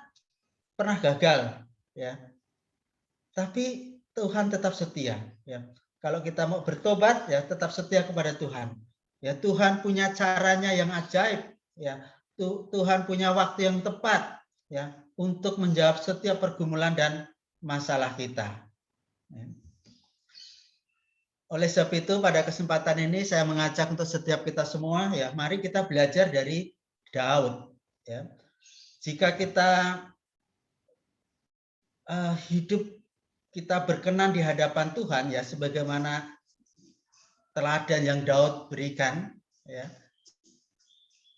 pernah gagal ya. Tapi Tuhan tetap setia. Ya. Kalau kita mau bertobat, ya tetap setia kepada Tuhan. Ya, Tuhan punya caranya yang ajaib. Ya, Tuhan punya waktu yang tepat, ya, untuk menjawab setiap pergumulan dan masalah kita. Ya. Oleh sebab itu, pada kesempatan ini saya mengajak untuk setiap kita semua, ya, mari kita belajar dari Daud. Ya. Jika kita hidup kita berkenan di hadapan Tuhan ya sebagaimana teladan yang Daud berikan ya,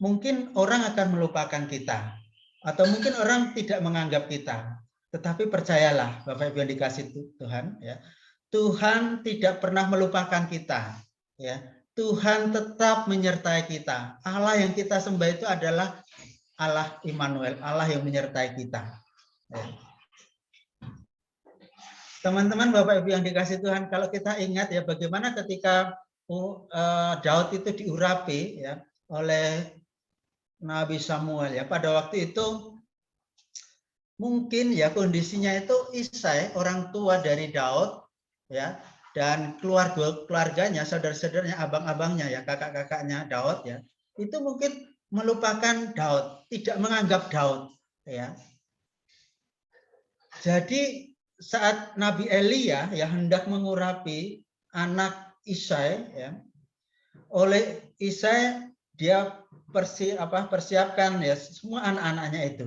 mungkin orang akan melupakan kita atau mungkin orang tidak menganggap kita, tetapi percayalah Bapak Ibu yang dikasih Tuhan ya, Tuhan tidak pernah melupakan kita ya, Tuhan tetap menyertai kita. Allah yang kita sembah itu adalah Allah Immanuel, Allah yang menyertai kita. Ya. Teman-teman, Bapak Ibu yang dikasih Tuhan, kalau kita ingat ya bagaimana ketika Daud itu diurapi ya oleh Nabi Samuel ya, pada waktu itu mungkin ya kondisinya itu Isai, orang tua dari Daud ya, dan keluarganya, saudara-saudaranya, abang-abangnya ya, kakak-kakaknya Daud ya, itu mungkin melupakan Daud, tidak menganggap Daud ya. Jadi saat Nabi Elia ya hendak mengurapi anak Isai ya, oleh Isai dia persiapkan ya semua anak-anaknya itu.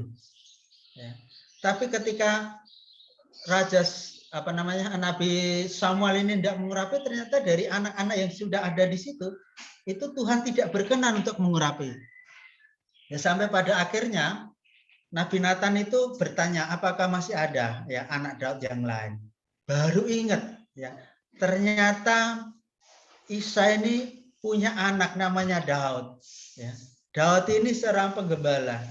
Ya. Tapi ketika Nabi Samuel ini tidak mengurapi, ternyata dari anak-anak yang sudah ada di situ, itu Tuhan tidak berkenan untuk mengurapi. Ya, sampai pada akhirnya Nabi Nathan itu bertanya, apakah masih ada ya anak Daud yang lain? Baru ingat ya, ternyata Isai ini punya anak namanya Daud. Ya. Daud ini seorang penggembala.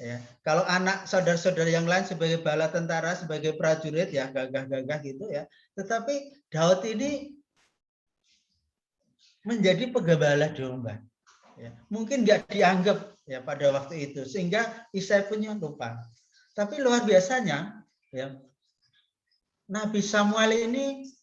Ya. Kalau anak saudara-saudara yang lain sebagai bala tentara, sebagai prajurit ya gagah-gagah gitu ya. Tetapi Daud ini menjadi penggembala domba. Ya. Mungkin nggak dianggap ya pada waktu itu, sehingga Isai punya lupa. Tapi luar biasanya ya, Nabi Samuel ini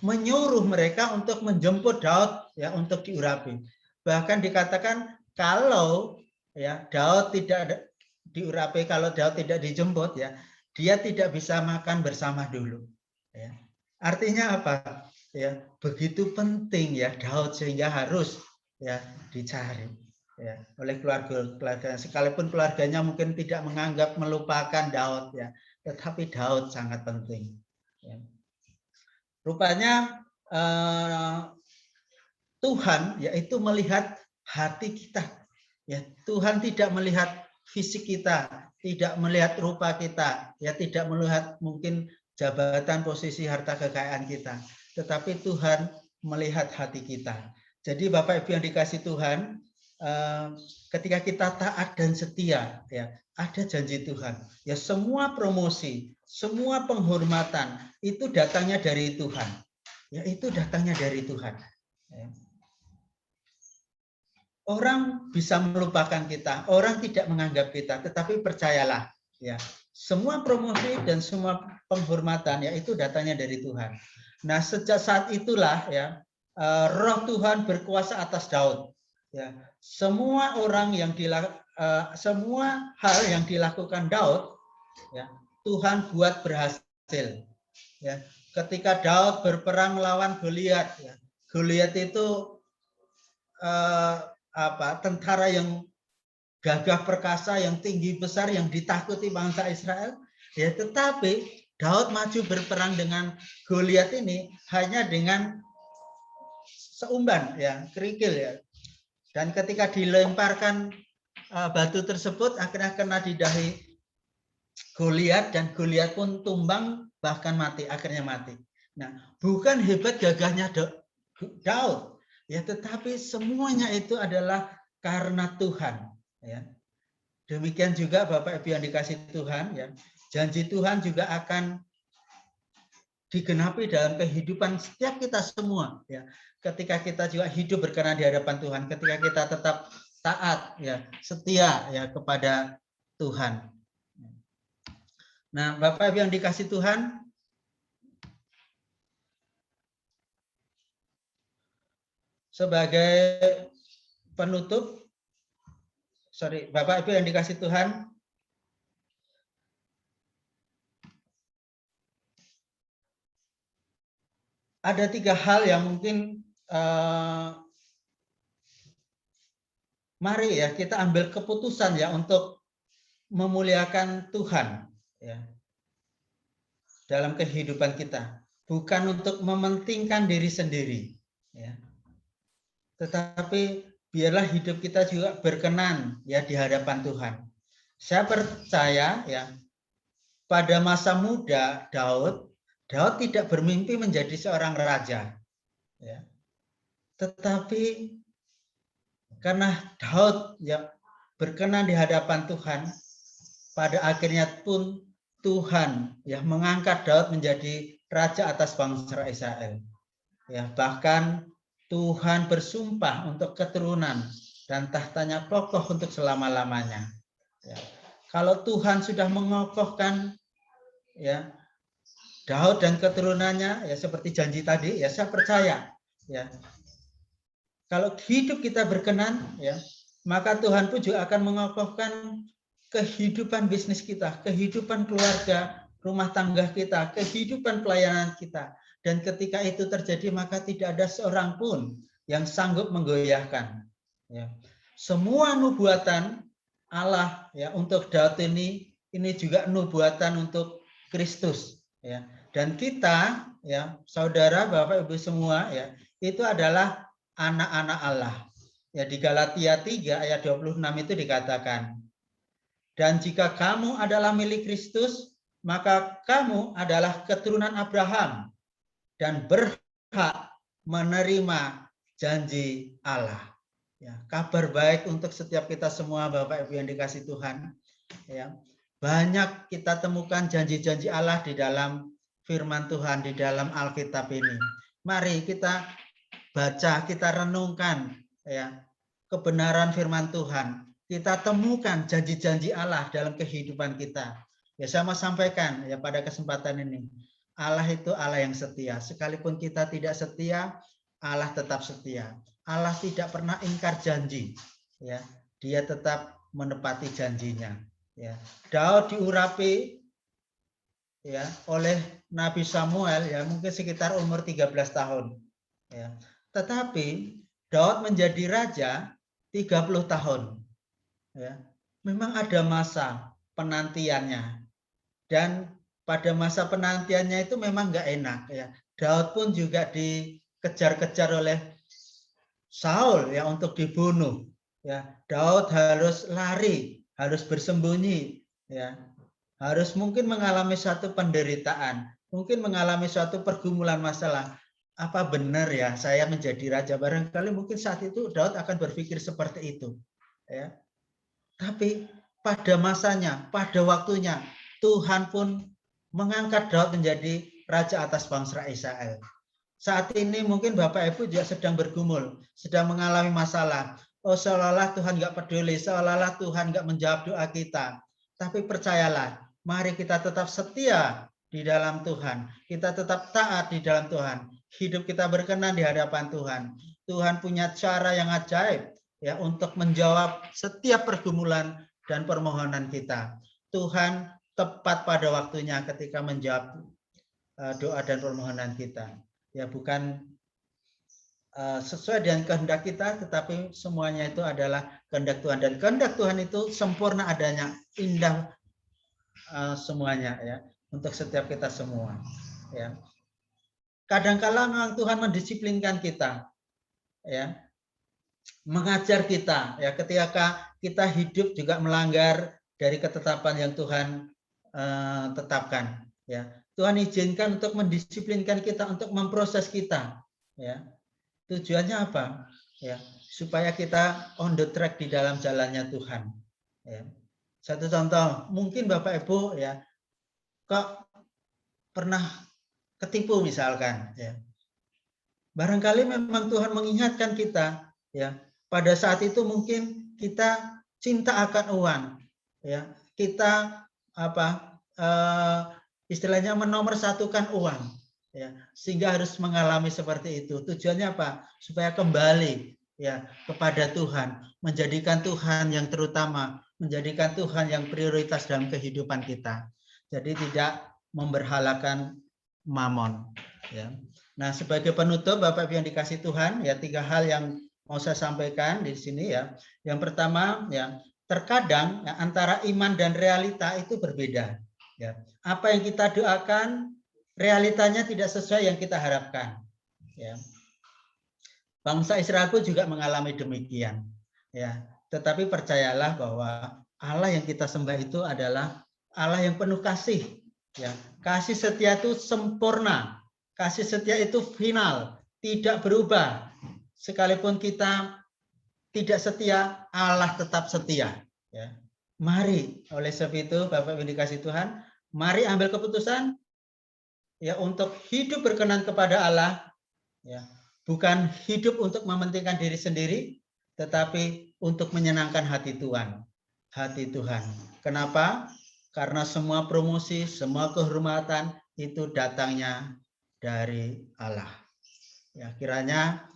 menyuruh mereka untuk menjemput Daud ya untuk diurapi. Bahkan dikatakan kalau ya Daud tidak diurapi, kalau Daud tidak dijemput ya, dia tidak bisa makan bersama dulu. Ya. Artinya apa? Ya, begitu penting ya Daud sehingga harus ya dicari ya oleh keluarga, sekalipun keluarganya mungkin tidak menganggap, melupakan Daud ya, tetapi Daud sangat penting. Ya. Rupanya Tuhan yaitu melihat hati kita. Ya, Tuhan tidak melihat fisik kita, tidak melihat rupa kita, ya tidak melihat mungkin jabatan, posisi, harta kekayaan kita, tetapi Tuhan melihat hati kita. Jadi Bapak Ibu yang dikasih Tuhan, ketika kita taat dan setia, ya ada janji Tuhan. Ya semua promosi, semua penghormatan itu datangnya dari Tuhan. Ya itu datangnya dari Tuhan. Ya. Orang bisa melupakan kita, orang tidak menganggap kita, tetapi percayalah, ya semua promosi dan semua penghormatan ya itu datangnya dari Tuhan. Nah sejak saat itulah ya Roh Tuhan berkuasa atas Daud. Ya semua hal yang dilakukan Daud, ya Tuhan buat berhasil. Ya ketika Daud berperang melawan Goliat, ya Goliat itu tentara yang gagah perkasa, yang tinggi besar, yang ditakuti bangsa Israel. Ya, tetapi Daud maju berperang dengan Goliat ini hanya dengan seumban, ya, kerikil ya. Dan ketika dilemparkan batu tersebut, akhirnya kena di dahi Goliat dan Goliat pun tumbang bahkan mati, akhirnya mati. Nah, bukan hebat gagahnya Daud. Ya, tetapi semuanya itu adalah karena Tuhan. Ya. Demikian juga Bapak Ibu yang dikasih Tuhan, ya, janji Tuhan juga akan digenapi dalam kehidupan setiap kita semua. Ya. Ketika kita juga hidup berkenan di hadapan Tuhan, ketika kita tetap taat, ya, setia ya kepada Tuhan. Nah, Bapak Ibu yang dikasih Tuhan, sebagai penutup, Bapak Ibu yang dikasih Tuhan, ada 3 hal yang mungkin mari ya kita ambil keputusan ya untuk memuliakan Tuhan ya dalam kehidupan kita, bukan untuk mementingkan diri sendiri ya. Tetapi biarlah hidup kita juga berkenan ya di hadapan Tuhan. Saya percaya ya pada masa muda Daud tidak bermimpi menjadi seorang raja ya. Tetapi karena Daud ya berkenan di hadapan Tuhan, pada akhirnya pun Tuhan ya mengangkat Daud menjadi raja atas bangsa Israel. Ya, bahkan Tuhan bersumpah untuk keturunan dan tahtanya kokoh untuk selama-lamanya. Ya. Kalau Tuhan sudah mengokohkan ya Daud dan keturunannya ya seperti janji tadi, ya saya percaya ya. Kalau hidup kita berkenan ya, maka Tuhan pun juga akan mengokohkan kehidupan bisnis kita, kehidupan keluarga, rumah tangga kita, kehidupan pelayanan kita. Dan ketika itu terjadi, maka tidak ada seorang pun yang sanggup menggoyahkan. Ya. Semua nubuatan Allah ya untuk Daud ini juga nubuatan untuk Kristus. Ya. Dan kita, ya saudara, bapak, ibu semua, ya itu adalah anak-anak Allah. Ya di Galatia 3 ayat 26 itu dikatakan, dan jika kamu adalah milik Kristus, maka kamu adalah keturunan Abraham dan berhak menerima janji Allah. Ya, kabar baik untuk setiap kita semua, Bapak Ibu yang dikasih Tuhan. Ya, banyak kita temukan janji-janji Allah di dalam firman Tuhan, di dalam Alkitab ini. Mari kita baca, kita renungkan ya kebenaran firman Tuhan. Kita temukan janji-janji Allah dalam kehidupan kita. Ya, saya mau sampaikan ya pada kesempatan ini. Allah itu Allah yang setia. Sekalipun kita tidak setia, Allah tetap setia. Allah tidak pernah ingkar janji. Ya, Dia tetap menepati janjinya. Ya. Daud diurapi ya oleh Nabi Samuel ya mungkin sekitar umur 13 tahun. Ya. Tetapi Daud menjadi raja 30 tahun. Ya. Memang ada masa penantiannya. Dan pada masa penantiannya itu memang nggak enak ya. Daud pun juga dikejar-kejar oleh Saul ya untuk dibunuh. Ya, Daud harus lari, harus bersembunyi ya. Harus mungkin mengalami suatu penderitaan, mungkin mengalami suatu pergumulan masalah. Apa benar ya saya menjadi raja? Barangkali mungkin saat itu Daud akan berpikir seperti itu ya. Tapi pada masanya, pada waktunya Tuhan pun mengangkat Daud menjadi raja atas bangsa Israel. Saat ini mungkin Bapak Ibu juga sedang bergumul, sedang mengalami masalah. Oh seolah-olah Tuhan nggak peduli, seolah-olah Tuhan nggak menjawab doa kita. Tapi percayalah, mari kita tetap setia di dalam Tuhan. Kita tetap taat di dalam Tuhan. Hidup kita berkenan di hadapan Tuhan. Tuhan punya cara yang ajaib ya untuk menjawab setiap pergumulan dan permohonan kita. Tuhan tepat pada waktunya ketika menjawab doa dan permohonan kita. Ya bukan sesuai dengan kehendak kita, tetapi semuanya itu adalah kehendak Tuhan. Dan kehendak Tuhan itu sempurna adanya, indah semuanya ya untuk setiap kita semua. Ya. Kadang-kala memang Tuhan mendisiplinkan kita, ya, mengajar kita, ya ketika kita hidup juga melanggar dari ketetapan yang Tuhan tetapkan. Ya. Tuhan izinkan untuk mendisiplinkan kita, untuk memproses kita. Ya. Tujuannya apa? Ya, supaya kita on the track di dalam jalannya Tuhan. Ya. Satu contoh, mungkin Bapak Ibu ya, kok pernah ketipu misalkan. Ya. Barangkali memang Tuhan mengingatkan kita. Ya. Pada saat itu mungkin kita cinta akan uang. Ya. Kita istilahnya menomorsatukan uang. Ya, sehingga harus mengalami seperti itu. Tujuannya apa? Supaya kembali ya kepada Tuhan, menjadikan Tuhan yang terutama, menjadikan Tuhan yang prioritas dalam kehidupan kita. Jadi tidak memberhalakan mamon. Ya. Nah, sebagai penutup, Bapak Ibu yang dikasih Tuhan, ya 3 hal yang mau saya sampaikan di sini ya. Yang pertama, ya terkadang ya, antara iman dan realita itu berbeda. Ya, apa yang kita doakan realitanya tidak sesuai yang kita harapkan. Ya. Bangsa Israel pun juga mengalami demikian. Ya, tetapi percayalah bahwa Allah yang kita sembah itu adalah Allah yang penuh kasih. Ya, kasih setia itu sempurna, kasih setia itu final, tidak berubah. Sekalipun kita tidak setia, Allah tetap setia. Ya. Mari, oleh sebab itu Bapak Ibu dikasih Tuhan, mari ambil keputusan ya untuk hidup berkenan kepada Allah, ya. Bukan hidup untuk mementingkan diri sendiri, tetapi untuk menyenangkan hati Tuhan. Hati Tuhan. Kenapa? Karena semua promosi, semua kehormatan itu datangnya dari Allah. Ya, kiranya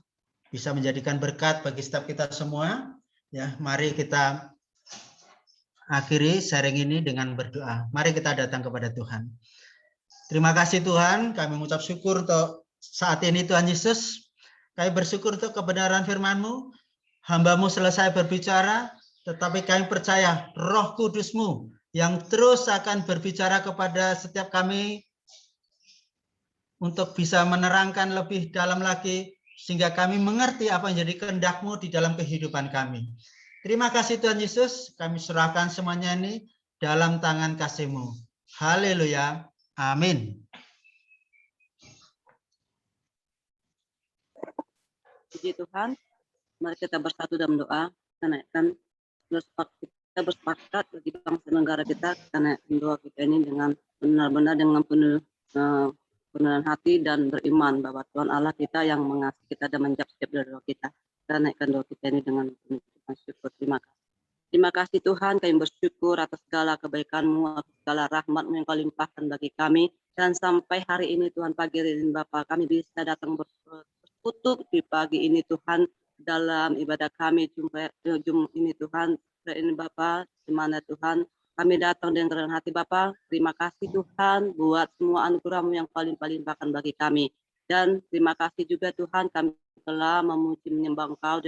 bisa menjadikan berkat bagi setiap kita semua. Ya, mari kita akhiri sharing ini dengan berdoa. Mari kita datang kepada Tuhan. Terima kasih Tuhan, kami mengucap syukur untuk saat ini Tuhan Yesus. Kami bersyukur untuk kebenaran firman-Mu. Hamba-Mu selesai berbicara, tetapi kami percaya Roh Kudus-Mu yang terus akan berbicara kepada setiap kami untuk bisa menerangkan lebih dalam lagi, sehingga kami mengerti apa yang jadi kehendak-Mu di dalam kehidupan kami. Terima kasih Tuhan Yesus, kami serahkan semuanya ini dalam tangan kasih-Mu. Haleluya. Amin. Puji Tuhan, mari kita bersatu dalam doa, kita naikkan kita bersepakat bagi bangsa negara kita naikkan doa kita ini dengan benar-benar dengan penuh kebenaran hati dan beriman bahwa Tuhan Allah kita yang mengasihi kita dan menjawab setiap doa kita. Kita naikkan doa kita ini dengan penuh syukur. Terima kasih. Terima kasih Tuhan, kami bersyukur atas segala kebaikan-Mu, atas segala rahmat-Mu yang Kau limpahkan bagi kami. Dan sampai hari ini Tuhan, pagi ini Bapak, kami bisa datang bersekutu di pagi ini Tuhan, dalam ibadah kami ini Tuhan. Ini Bapak, di mana Tuhan, kami datang dengan kerendahan hati Bapak. Terima kasih Tuhan buat semua anugerah-Mu yang Kau limpahkan bagi kami. Dan terima kasih juga Tuhan, kami telah memuji menyembah Engkau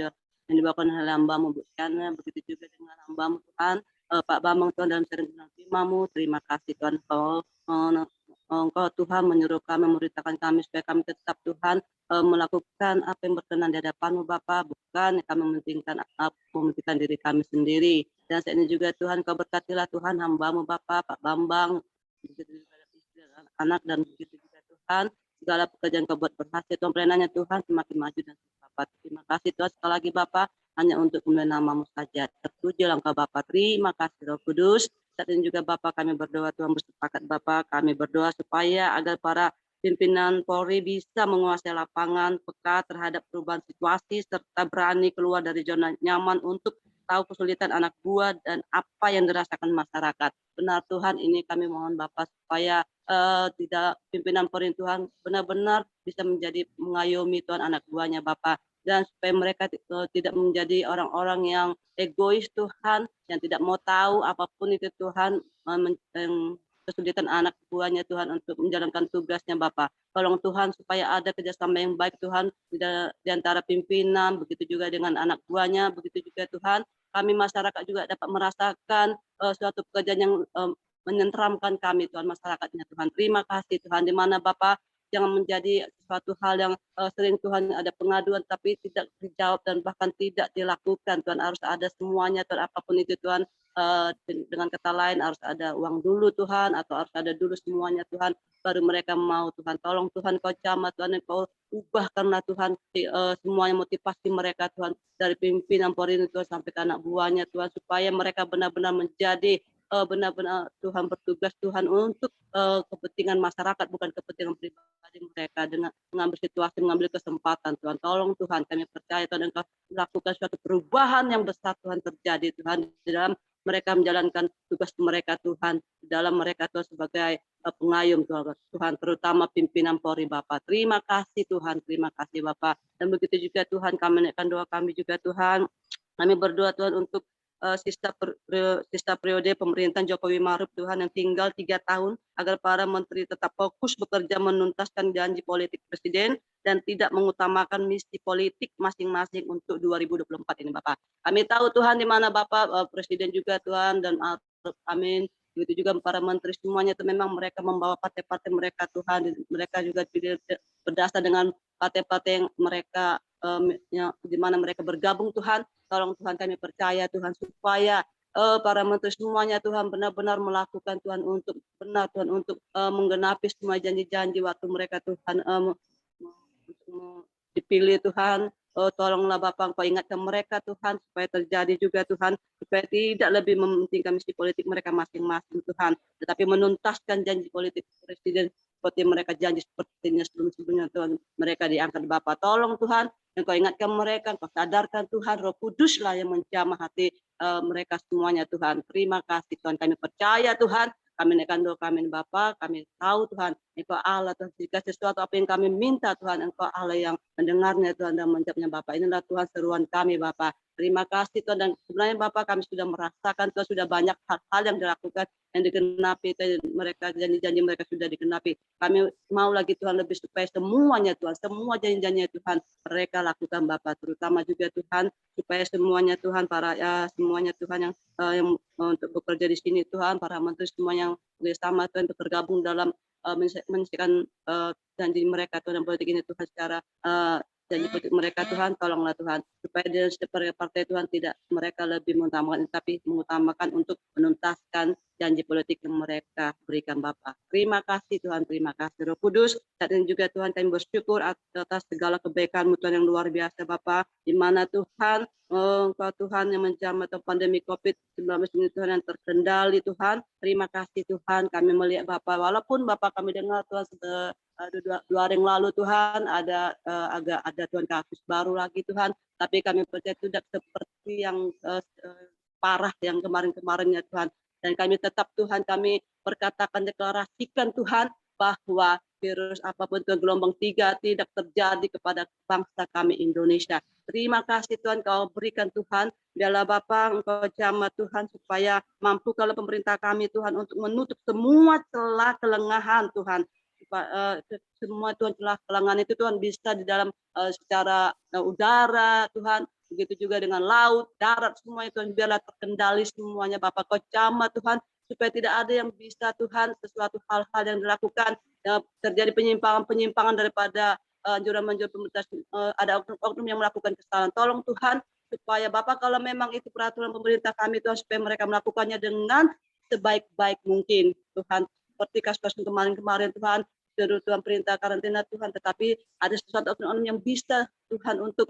yang dibawakan oleh hamba-Mu Bukiana, begitu juga dengan hamba-Mu Tuhan, Pak Bambang Tuhan dalam sering firman-Mu. Terima kasih Tuhan, Engkau Tuhan menyuruh kami, memberitakan kami supaya kami tetap Tuhan melakukan apa yang berkenan di hadapan-Mu Bapa, bukan kami mementingkan diri kami sendiri. Dan saat ini juga Tuhan, Kau berkatilah Tuhan hamba-Mu Bapa, Pak Bambang, begitu juga istri dan anak, dan begitu juga Tuhan segala pekerjaan Kau buat berhasil, Tuhan pelayanannya Tuhan semakin maju dan Bapak. Terima kasih Tuhan sekali lagi Bapak, hanya untuk kemuliaan nama-Mu saja. Terpuji Engkau Bapak. Terima kasih Roh Kudus. Saat ini juga Bapak kami berdoa Tuhan, bersepakat Bapak, kami berdoa supaya agar para pimpinan Polri bisa menguasai lapangan, peka terhadap perubahan situasi, serta berani keluar dari zona nyaman untuk tahu kesulitan anak buah dan apa yang dirasakan masyarakat. Benar Tuhan, ini kami mohon Bapak supaya tidak pimpinan Polri Tuhan benar-benar bisa menjadi mengayomi Tuhan anak buahnya Bapak, dan supaya mereka tidak menjadi orang-orang yang egois Tuhan, yang tidak mau tahu apapun itu Tuhan, kesulitan anak buahnya Tuhan untuk menjalankan tugasnya Bapak. Tolong Tuhan supaya ada kerjasama yang baik Tuhan di antara pimpinan, begitu juga dengan anak buahnya, begitu juga Tuhan kami masyarakat juga dapat merasakan suatu pekerjaan yang menenteramkan kami Tuhan, masyarakatnya Tuhan. Terima kasih Tuhan, di mana Bapak jangan menjadi suatu hal yang sering Tuhan ada pengaduan tapi tidak dijawab dan bahkan tidak dilakukan Tuhan. Harus ada semuanya Tuhan, apapun itu Tuhan, dengan kata lain harus ada uang dulu Tuhan, atau harus ada dulu semuanya Tuhan, baru mereka mau Tuhan. Tolong Tuhan Kau jamah Tuhan, Kau ubahkanlah Tuhan semuanya motivasi mereka Tuhan, dari pimpinan Polri Tuhan sampai ke anak buahnya Tuhan, supaya mereka benar-benar menjadi benar-benar Tuhan bertugas Tuhan untuk kepentingan masyarakat, bukan kepentingan pribadi mereka, dengan mengambil situasi, mengambil kesempatan Tuhan. Tolong Tuhan, kami percaya Tuhan Engkau melakukan suatu perubahan yang besar Tuhan terjadi Tuhan di dalam mereka menjalankan tugas mereka Tuhan, di dalam mereka Tuhan sebagai pengayom Tuhan, terutama pimpinan Polri Bapak. Terima kasih Tuhan, terima kasih Bapak. Dan begitu juga Tuhan, kami menaikkan doa kami juga Tuhan. Kami berdoa Tuhan untuk sisa periode pemerintahan Jokowi Maruf Tuhan yang tinggal 3 tahun, agar para menteri tetap fokus bekerja menuntaskan janji politik Presiden dan tidak mengutamakan misi politik masing-masing untuk 2024 ini Bapak. Kami tahu Tuhan di mana Bapak Presiden juga Tuhan dan amin. Begitu juga para menteri semuanya itu memang mereka membawa partai-partai mereka Tuhan, mereka juga berdasar dengan partai-partai yang mereka di mana mereka bergabung Tuhan. Tolong Tuhan, kami percaya Tuhan supaya para menteri semuanya Tuhan benar-benar melakukan Tuhan untuk benar Tuhan, untuk menggenapi semua janji-janji waktu mereka Tuhan dipilih Tuhan, tolonglah Bapak, Engkau ingatkan mereka Tuhan, supaya terjadi juga Tuhan, supaya tidak lebih mementingkan misi politik mereka masing-masing Tuhan, tetapi menuntaskan janji politik Presiden seperti mereka janji sepertinya sebelum-sebelumnya Tuhan, mereka diangkat Bapak. Tolong Tuhan, Engkau ingatkan mereka, Engkau sadarkan Tuhan, Roh Kuduslah yang menjamah hati mereka semuanya Tuhan. Terima kasih Tuhan, kami percaya Tuhan, kami naikkan doa kami Bapa, kami tahu Tuhan, Engkau Allah Tuhan, jika sesuatu apa yang kami minta Tuhan, Engkau Allah yang mendengarnya Tuhan dan menjawabnya Bapa. Inilah Tuhan seruan kami Bapa. Terima kasih Tuhan, dan sebenarnya Bapak kami sudah merasakan Tuhan, sudah banyak hal-hal yang dilakukan yang digenapi mereka, janji-janji mereka sudah digenapi. Kami mau lagi Tuhan lebih supaya semuanya Tuhan, semua janji-janjinya Tuhan mereka lakukan Bapak, terutama juga Tuhan supaya semuanya Tuhan semuanya Tuhan yang untuk bekerja di sini Tuhan, para menteri semua yang bersama Tuhan untuk tergabung dalam menyelesaikan janji mereka Tuhan dan politik ini Tuhan secara janji politik mereka Tuhan, tolonglah Tuhan supaya di setiap partai Tuhan tidak mereka lebih mengutamakan, tapi mengutamakan untuk menuntaskan janji politik yang mereka berikan Bapak. Terima kasih Tuhan, terima kasih Roh Kudus. Dan juga Tuhan kami bersyukur atas segala kebaikan-Mu Tuhan yang luar biasa Bapak, di mana Tuhan Engkau Tuhan yang menjamah pandemi COVID-19 ini Tuhan yang terkendali Tuhan. Terima kasih Tuhan, kami melihat Bapak, walaupun Bapak kami dengar Tuhan dua hari yang lalu Tuhan ada Tuhan kasus baru lagi Tuhan, tapi kami percaya tidak seperti yang parah yang kemarin-kemarinnya Tuhan. Dan kami tetap Tuhan, kami berkatakan, deklarasikan Tuhan, bahwa virus apapun Tuhan gelombang 3 tidak terjadi kepada bangsa kami Indonesia. Terima kasih Tuhan, Kau berikan Tuhan, biarlah Bapa Engkau jamah Tuhan, supaya mampu kalau pemerintah kami Tuhan untuk menutup semua celah kelengahan Tuhan. Semua Tuhan celah kelengahan itu Tuhan bisa di dalam secara udara Tuhan, begitu juga dengan laut, darat, semua itu biarlah terkendali semuanya Bapak. Kau jamah Tuhan, supaya tidak ada yang bisa Tuhan sesuatu hal-hal yang dilakukan terjadi penyimpangan daripada anjuran-anjuran pemerintah, ada oknum yang melakukan kesalahan. Tolong Tuhan supaya Bapak kalau memang itu peraturan pemerintah kami Tuhan, supaya mereka melakukannya dengan sebaik-baik mungkin Tuhan. Seperti kasus-kasus kemarin-kemarin Tuhan, Tuhan perintah karantina Tuhan, tetapi ada sesuatu oknum yang bisa Tuhan untuk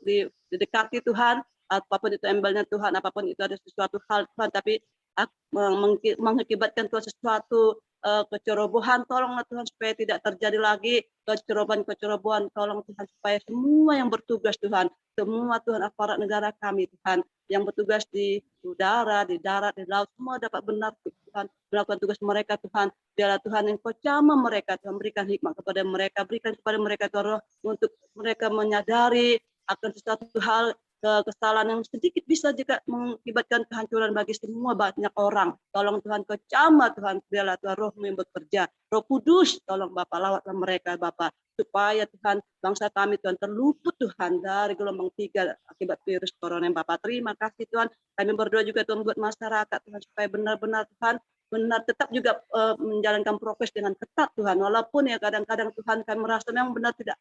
didekati Tuhan, apapun itu embelnya Tuhan, apapun itu ada sesuatu hal Tuhan, tapi mengakibatkan Tuhan sesuatu kecerobohan, tolonglah Tuhan supaya tidak terjadi lagi kecerobohan, tolong Tuhan supaya semua yang bertugas Tuhan, semua Tuhan aparat negara kami Tuhan, yang bertugas di udara, di darat, di laut, semua dapat benar Tuhan melakukan tugas mereka Tuhan. Biarlah Tuhan Engkau jamah mereka Tuhan, berikan hikmat kepada mereka, berikan kepada mereka Tuhan roh untuk mereka menyadari akan sesuatu hal kesalahan yang sedikit bisa juga mengakibatkan kehancuran bagi semua banyak orang. Tolong Tuhan Kau jamah Tuhan, biarlah Tuhan Roh-Mu yang bekerja. Roh Kudus, tolong Bapak, lawatlah mereka Bapak, supaya Tuhan bangsa kami Tuhan terluput Tuhan dari gelombang 3 akibat virus corona Bapak. Terima kasih Tuhan, kami berdoa juga Tuhan buat masyarakat Tuhan, supaya benar-benar Tuhan tetap juga menjalankan prokes dengan ketat Tuhan, walaupun ya kadang-kadang Tuhan kami merasa memang benar tidak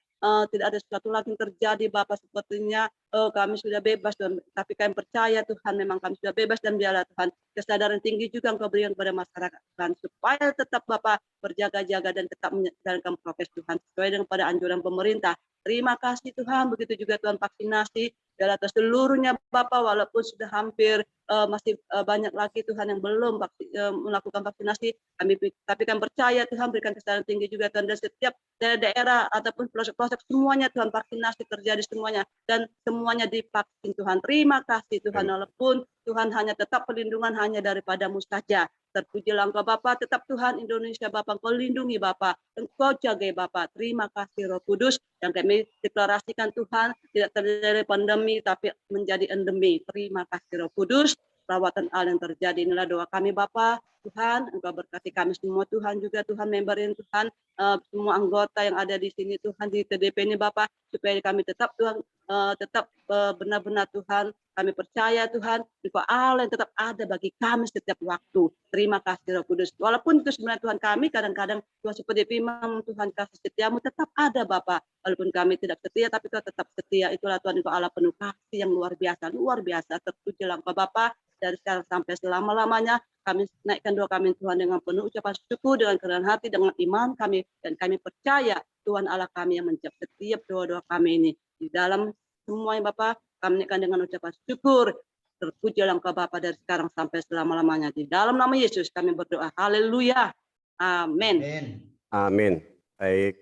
ada sesuatu lagi yang terjadi Bapak, sepertinya kami sudah bebas Tuhan, tapi kami percaya Tuhan memang kami sudah bebas, dan biarlah Tuhan kesadaran tinggi juga Engkau berikan kepada masyarakat Tuhan, supaya tetap Bapak berjaga-jaga dan tetap menjalankan prokes Tuhan sesuai dengan pada anjuran pemerintah. Terima kasih Tuhan, begitu juga Tuhan vaksinasi biarlah seluruhnya Bapak, walaupun sudah hampir masih banyak lagi Tuhan yang belum melakukan vaksinasi, tapi kami percaya Tuhan berikan kesadaran tinggi juga Tuhan, dan setiap daerah ataupun pelosok-pelosok semuanya Tuhan vaksinasi terjadi semuanya, dan semuanya divaksin Tuhan. Terima kasih Tuhan, walaupun Tuhan hanya tetap perlindungan hanya daripada-Mu saja. Terpujilah Engkau Bapa, tetap Tuhan Indonesia Bapa, Engkau lindungi Bapa, Engkau jaga Bapa. Terima kasih Roh Kudus, yang kami deklarasikan Tuhan tidak terjadi pandemi tapi menjadi endemi. Terima kasih Roh Kudus, perawatan Allah yang terjadi. Inilah doa kami Bapa. Tuhan, Engkau berkati kami semua Tuhan, juga Tuhan memberin Tuhan, semua anggota yang ada di sini Tuhan, di TDP ini Bapak, supaya kami tetap Tuhan, benar-benar Tuhan, kami percaya Tuhan, Engkau Allah yang tetap ada bagi kami setiap waktu. Terima kasih Roh Kudus. Walaupun itu sebenarnya Tuhan kami, kadang-kadang Tuhan seperti firman Tuhan, kasih setiamu tetap ada Bapak. Walaupun kami tidak setia, tapi Kau tetap setia. Itulah Tuhan, Engkau Allah penuh kasih yang luar biasa. Terpujilah Engkau Bapak, dari sekarang sampai selama-lamanya. Kami naikkan doa kami Tuhan dengan penuh ucapan syukur, dengan kerendahan hati, dengan iman kami, dan kami percaya Tuhan Allah kami yang menjawab setiap doa-doa kami ini. Di dalam semuanya Bapak, kami naikkan dengan ucapan syukur. Terpujilah Engkau Bapa dari sekarang sampai selama-lamanya. Di dalam nama Yesus kami berdoa. Haleluya. Amin. Amin. Amin. Baik.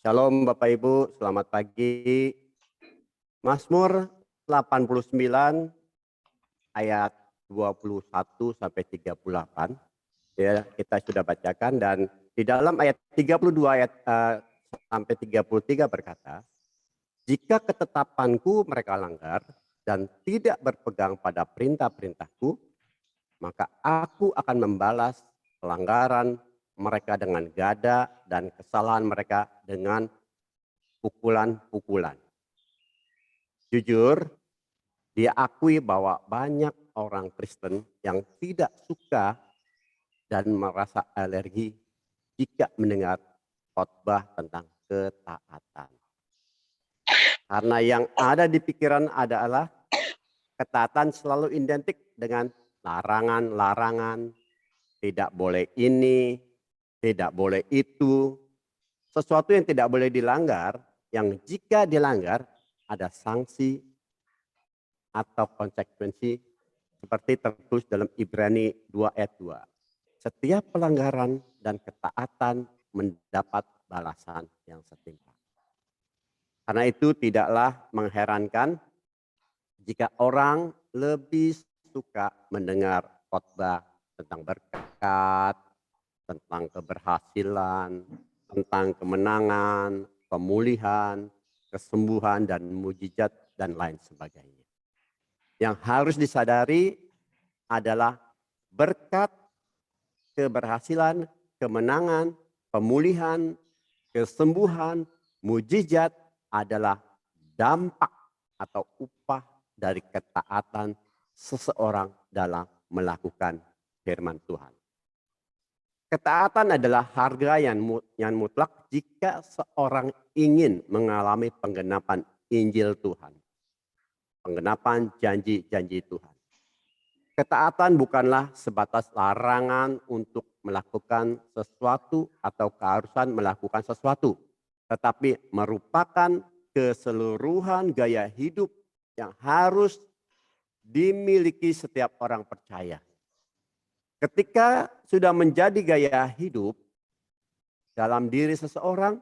Shalom Bapak Ibu, selamat pagi. Mazmur 89 ayat 21 sampai 38 ya kita sudah bacakan, dan di dalam ayat 32 sampai 33 berkata, jika ketetapanku mereka langgar dan tidak berpegang pada perintah-perintahku, maka aku akan membalas pelanggaran mereka dengan gada dan kesalahan mereka dengan pukulan-pukulan. Jujur, dia akui bahwa banyak orang Kristen yang tidak suka dan merasa alergi jika mendengar khotbah tentang ketaatan. Karena yang ada di pikiran adalah ketaatan selalu identik dengan larangan-larangan, tidak boleh ini, tidak boleh itu. Sesuatu yang tidak boleh dilanggar, yang jika dilanggar ada sanksi atau konsekuensi seperti tertulis dalam Ibrani 2 ayat 2. Setiap pelanggaran dan ketaatan mendapat balasan yang setimpal. Karena itu tidaklah mengherankan jika orang lebih suka mendengar khotbah tentang berkat, tentang keberhasilan, tentang kemenangan, pemulihan, kesembuhan, dan mujizat, dan lain sebagainya. Yang harus disadari adalah berkat, keberhasilan, kemenangan, pemulihan, kesembuhan, mujizat adalah dampak atau upah dari ketaatan seseorang dalam melakukan firman Tuhan. Ketaatan adalah harga yang mutlak jika seorang ingin mengalami penggenapan Injil Tuhan. Penggenapan janji-janji Tuhan. Ketaatan bukanlah sebatas larangan untuk melakukan sesuatu atau keharusan melakukan sesuatu, tetapi merupakan keseluruhan gaya hidup yang harus dimiliki setiap orang percaya. Ketika sudah menjadi gaya hidup dalam diri seseorang,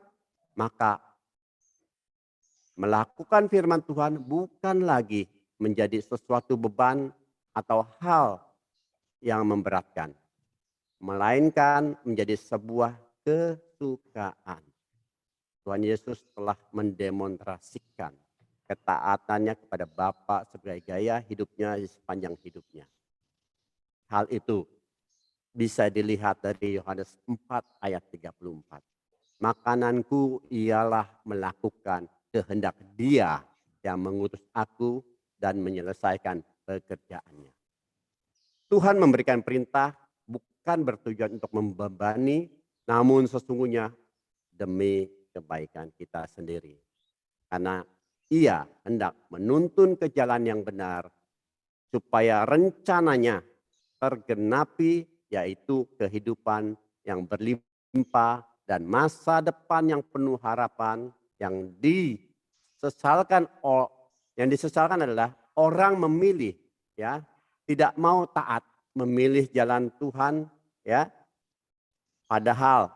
maka melakukan firman Tuhan bukan lagi menjadi sesuatu beban atau hal yang memberatkan, melainkan menjadi sebuah kesukaan. Tuhan Yesus telah mendemonstrasikan ketaatannya kepada Bapa sebagai gaya hidupnya di sepanjang hidupnya. Hal itu bisa dilihat dari Yohanes 4 ayat 34. Makananku ialah melakukan kehendak Dia yang mengutus aku dan menyelesaikan pekerjaannya. Tuhan memberikan perintah bukan bertujuan untuk membebani, namun sesungguhnya demi kebaikan kita sendiri. Karena Ia hendak menuntun ke jalan yang benar supaya rencananya tergenapi, yaitu kehidupan yang berlimpah dan masa depan yang penuh harapan. Yang disesalkan adalah orang memilih, ya, tidak mau taat, memilih jalan Tuhan, ya. Padahal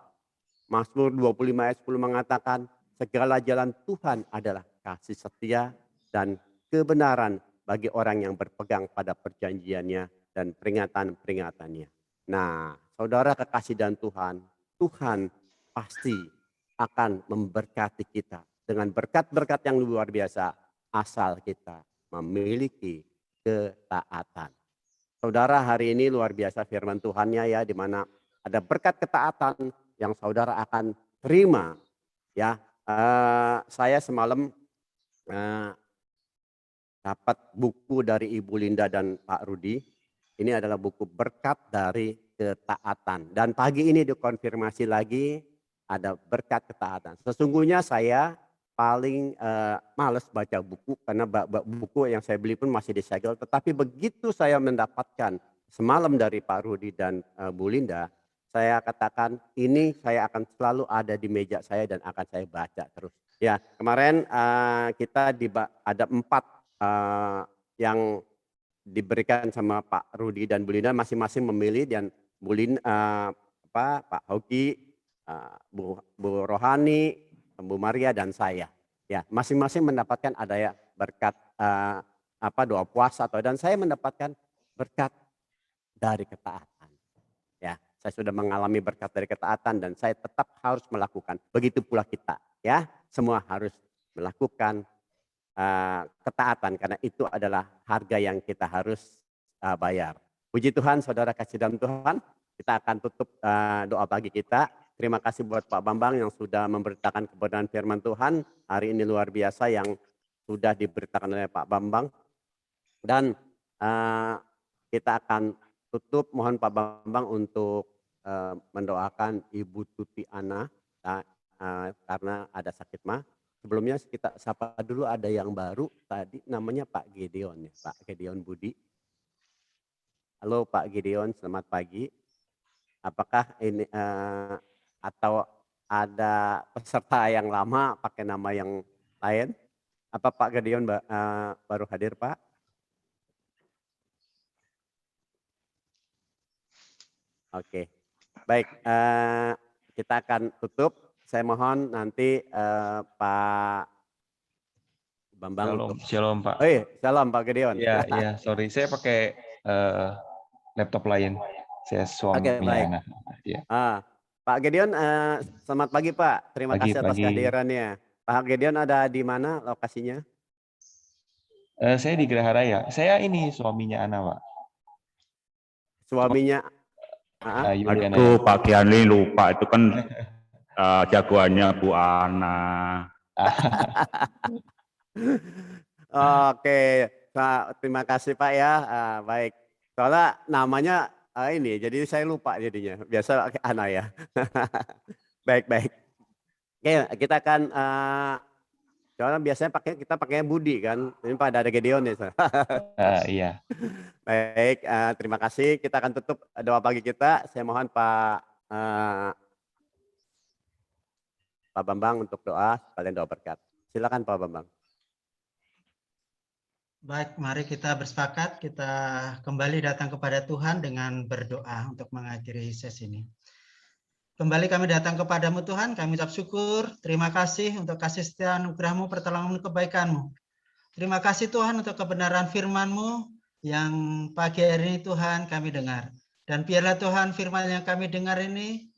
Mazmur 25 ayat 10 mengatakan segala jalan Tuhan adalah kasih setia dan kebenaran bagi orang yang berpegang pada perjanjiannya dan peringatan-peringatannya. Nah, saudara kekasih dan Tuhan, Tuhan pasti akan memberkati kita dengan berkat-berkat yang luar biasa asal kita memiliki ketaatan. Saudara, hari ini luar biasa firman Tuhannya, ya, di mana ada berkat ketaatan yang saudara akan terima, ya. Saya semalam dapat buku dari Ibu Linda dan Pak Rudi. Ini adalah buku berkat dari ketaatan. Dan pagi ini dikonfirmasi lagi ada berkat ketaatan. Sesungguhnya saya paling males baca buku karena buku yang saya beli pun masih disegel. Tetapi begitu saya mendapatkan semalam dari Pak Rudi dan Bu Linda, saya katakan ini saya akan selalu ada di meja saya dan akan saya baca terus. Ya, kemarin kita ada 4 yang diberikan sama Pak Rudi dan Bu Linda, masing-masing memilih, dan Pak Hoki, Bu Rohani, Bu Maria, dan saya. Ya, masing-masing mendapatkan ada ya berkat doa puasa dan saya mendapatkan berkat dari ketaatan. Ya, saya sudah mengalami berkat dari ketaatan dan saya tetap harus melakukan. Begitu pula kita, ya, semua harus melakukan ketaatan karena itu adalah harga yang kita harus bayar. Puji Tuhan, saudara kasih dalam Tuhan, kita akan tutup doa pagi kita. Terima kasih buat Pak Bambang yang sudah memberitakan kebenaran firman Tuhan. Hari ini luar biasa yang sudah diberitakan oleh Pak Bambang. Dan kita akan tutup, mohon Pak Bambang untuk mendoakan Ibu Tuti Ana karena ada sakit mah. Sebelumnya kita sapa dulu, ada yang baru tadi namanya Pak Gedeon ya, Pak Gedeon Budi. Halo Pak Gedeon, selamat pagi. Apakah ini atau ada peserta yang lama pakai nama yang lain? Apa Pak Gedeon baru hadir Pak? Oke, baik, kita akan tutup. Saya mohon nanti Pak Bambang. Shalom Pak. Oh iya, salam Pak Gedeon. Iya, sorry, saya pakai laptop lain. Saya suaminya anak. Ya. Pak Gedeon, selamat pagi Pak. Terima kasih atas kehadirannya. Pak Gedeon ada di mana lokasinya? Saya di Geraha Raya. Saya ini suaminya Ana, Pak. Suaminya? Aduh, Pak Gianli lupa, itu kan jagoannya Bu Ana. Oke, terima kasih Pak ya. Baik, soalnya namanya ini, jadi saya lupa jadinya. Biasa Ana ya. Baik. Oke, kita akan soalnya biasanya kita pakai Budi kan. Ini pada ada Gedeon ya. Iya. Baik, terima kasih. Kita akan tutup doa pagi kita. Saya mohon Pak Bambang untuk doa, sekalian doa berkat. Silakan Pak Bambang. Baik, mari kita bersepakat, kita kembali datang kepada Tuhan dengan berdoa untuk mengakhiri sesi ini. Kembali kami datang kepadamu Tuhan, kami ucap syukur, terima kasih untuk kasih setia anugerah-Mu, pertolongan-Mu, kebaikan-Mu. Terima kasih Tuhan untuk kebenaran firman-Mu yang pagi hari ini Tuhan kami dengar. Dan biarlah Tuhan firman yang kami dengar ini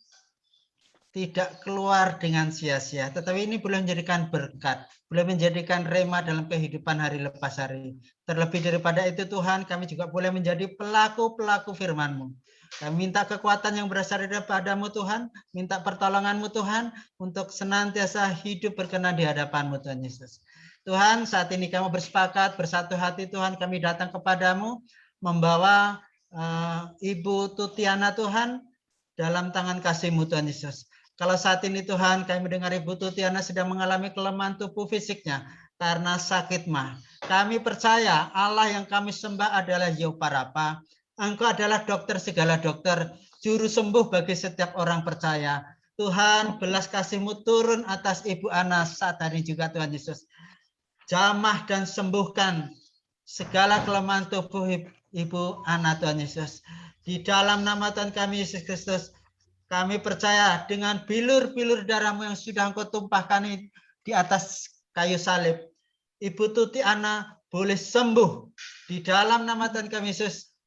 tidak keluar dengan sia-sia, tetapi ini boleh menjadikan berkat, boleh menjadikan rema dalam kehidupan hari lepas hari. Terlebih daripada itu Tuhan, kami juga boleh menjadi pelaku-pelaku firman-Mu. Kami minta kekuatan yang berasal daripada-Mu Tuhan, minta pertolongan-Mu Tuhan, untuk senantiasa hidup berkenan di hadapan-Mu Tuhan Yesus. Tuhan, saat ini kami bersepakat, bersatu hati Tuhan, kami datang kepadamu, membawa Ibu Tutiana Tuhan, dalam tangan kasih-Mu Tuhan Yesus. Kalau saat ini Tuhan kami mendengar Ibu Tutiana sedang mengalami kelemahan tubuh fisiknya karena sakit mah. Kami percaya Allah yang kami sembah adalah Yehova Rafa. Engkau adalah dokter segala dokter, juru sembuh bagi setiap orang percaya. Tuhan, belas kasih-Mu turun atas Ibu Ana saat hari juga Tuhan Yesus. Jamah dan sembuhkan segala kelemahan tubuh Ibu Ana Tuhan Yesus. Di dalam nama Tuhan kami Yesus Kristus, kami percaya dengan bilur-bilur darah-Mu yang sudah Engkau tumpahkan di atas kayu salib, Ibu Tuti Ana boleh sembuh. Di dalam nama Tuhan kami Yesus,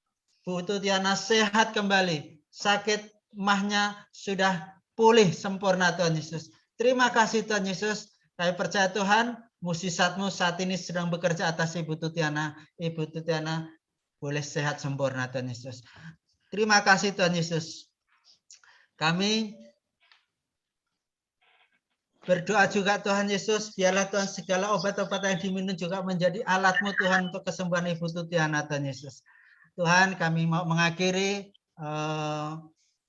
Bu Tuti Ana sehat kembali. Sakit mahnya sudah pulih sempurna Tuhan Yesus. Terima kasih Tuhan Yesus. Kami percaya Tuhan, mukjizat-Mu saat ini sedang bekerja atas Ibu Tuti Ana. Ibu Tuti Ana boleh sehat sempurna Tuhan Yesus. Terima kasih Tuhan Yesus. Kami berdoa juga Tuhan Yesus, biarlah Tuhan segala obat-obat yang diminum juga menjadi alat-Mu Tuhan untuk kesembuhan Ibu Tutiana Tuhan Yesus. Tuhan, kami mau mengakhiri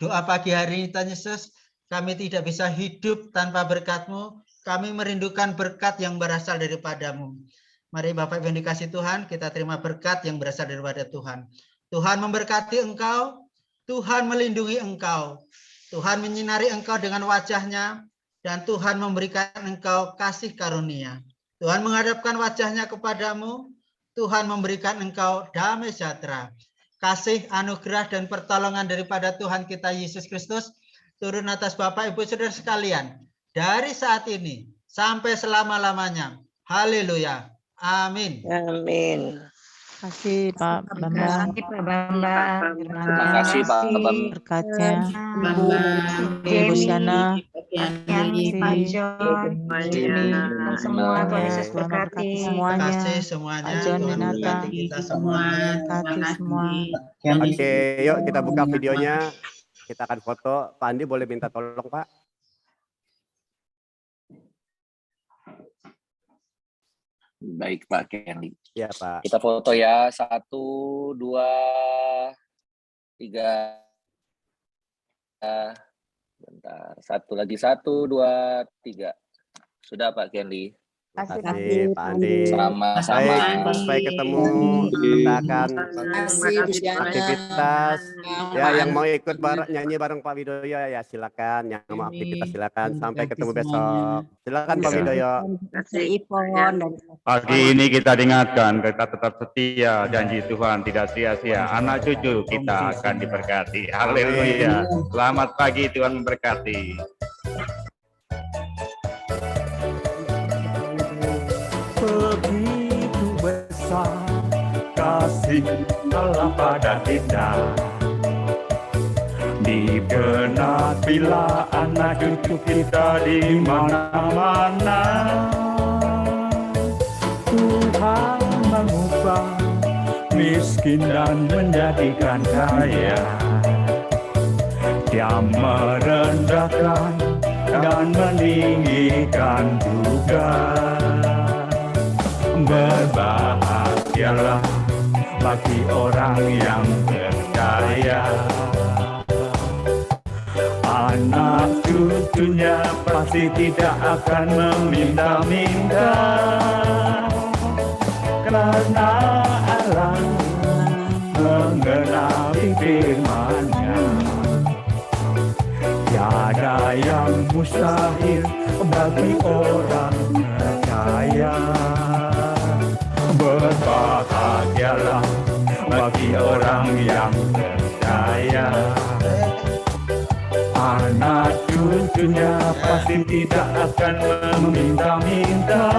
doa pagi hari ini Tuhan Yesus. Kami tidak bisa hidup tanpa berkat-Mu. Kami merindukan berkat yang berasal daripada-Mu. Mari Bapak Ibu yang dikasih Tuhan, kita terima berkat yang berasal daripada Tuhan. Tuhan memberkati engkau, Tuhan melindungi engkau. Tuhan menyinari engkau dengan wajah-Nya, dan Tuhan memberikan engkau kasih karunia. Tuhan menghadapkan wajah-Nya kepadamu, Tuhan memberikan engkau damai sejahtera. Kasih, anugerah, dan pertolongan daripada Tuhan kita Yesus Kristus turun atas Bapak, Ibu, Saudara sekalian, dari saat ini sampai selama-lamanya. Haleluya. Amin. Amin. Terima kasih Pak Bambang. Terima kasih Pak Bambang. Berkatnya Ibu Siana. Pak John, semua Tuhan Yesus berkati Terima semuanya. kasih semuanya. Pak John Tuhan Denata. memberkati kita semua. Berkati semua. Oke, yuk kita buka videonya. Kita akan foto. Pak Andi boleh minta tolong, Pak? Baik Pak Kenli. Ya Pak. Kita foto ya. 1, 2, 3. Bentar. Satu lagi. 1, 2, 3. Sudah Pak Kenli. Terima kasih Pak Andi. Sama-sama. Baik, sampai ketemu. Kita akan aktivitas. Ya, yang mau ikut nyanyi bareng Pak Widoyo ya silakan. Yang mau aktivitas silakan. Sampai ketemu besok. Silakan Pak Widoyo. Pagi ini kita diingatkan, kita tetap setia, janji Tuhan tidak sia-sia. Anak cucu kita akan diberkati. Haleluya. Selamat pagi, Tuhan memberkati. Begitu besar kasih Allah pada kita, digenapilah anak cucu kita di mana-mana. Tuhan mengubah miskin dan menjadikan kaya. Dia merendahkan dan meninggikan juga. Berbahagialah bagi orang yang percaya. Anak cucunya pasti tidak akan meminta-minta, karena Allah mengenapi firman-Nya. Tiada yang mustahil bagi orang percaya. Berbahagialah bagi orang yang percaya. Anak cucunya pasti tidak akan meminta-minta,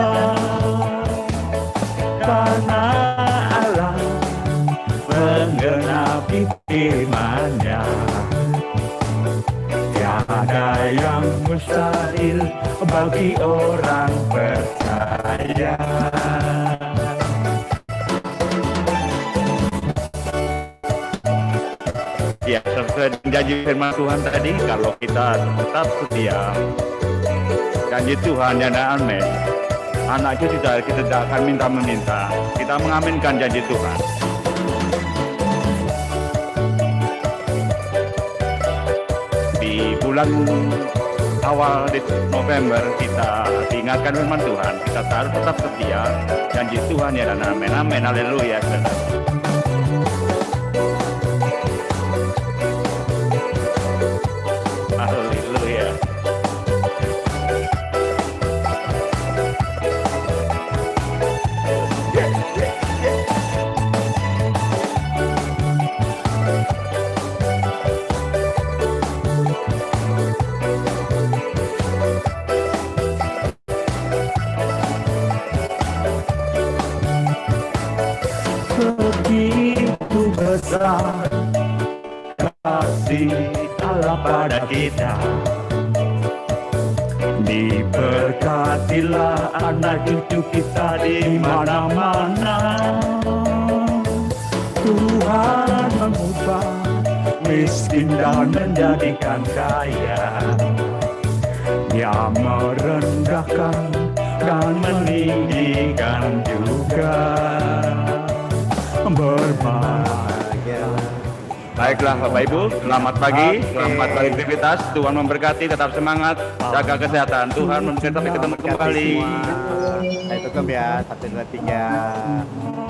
karena Allah menggenapi firman-Nya. Tiada yang mustahil bagi orang percaya. Ya, sesuai dengan janji firman Tuhan tadi, kalau kita tetap setia, janji Tuhan yang amin, anak cucu kita tidak akan minta-meminta. Kita mengaminkan janji Tuhan. Di bulan awal di November kita diingatkan firman Tuhan, kita harus tetap setia, janji Tuhan yang amin, amin, haleluya. Haleluya. Begitu besar kasih Allah pada kita, diberkatilah anak cucu kita di mana-mana. Tuhan mengubah miskin dan menjadikan kaya. Dia merendahkan dan meninggikan juga. Berbahagia. Baiklah Bapak Ibu, selamat pagi, selamat beraktivitas. Tuhan memberkati, tetap semangat, jaga kesehatan. Tuhan memberkati, sampai ketemu kembali. Saya tutup ya, 1, 2, 3.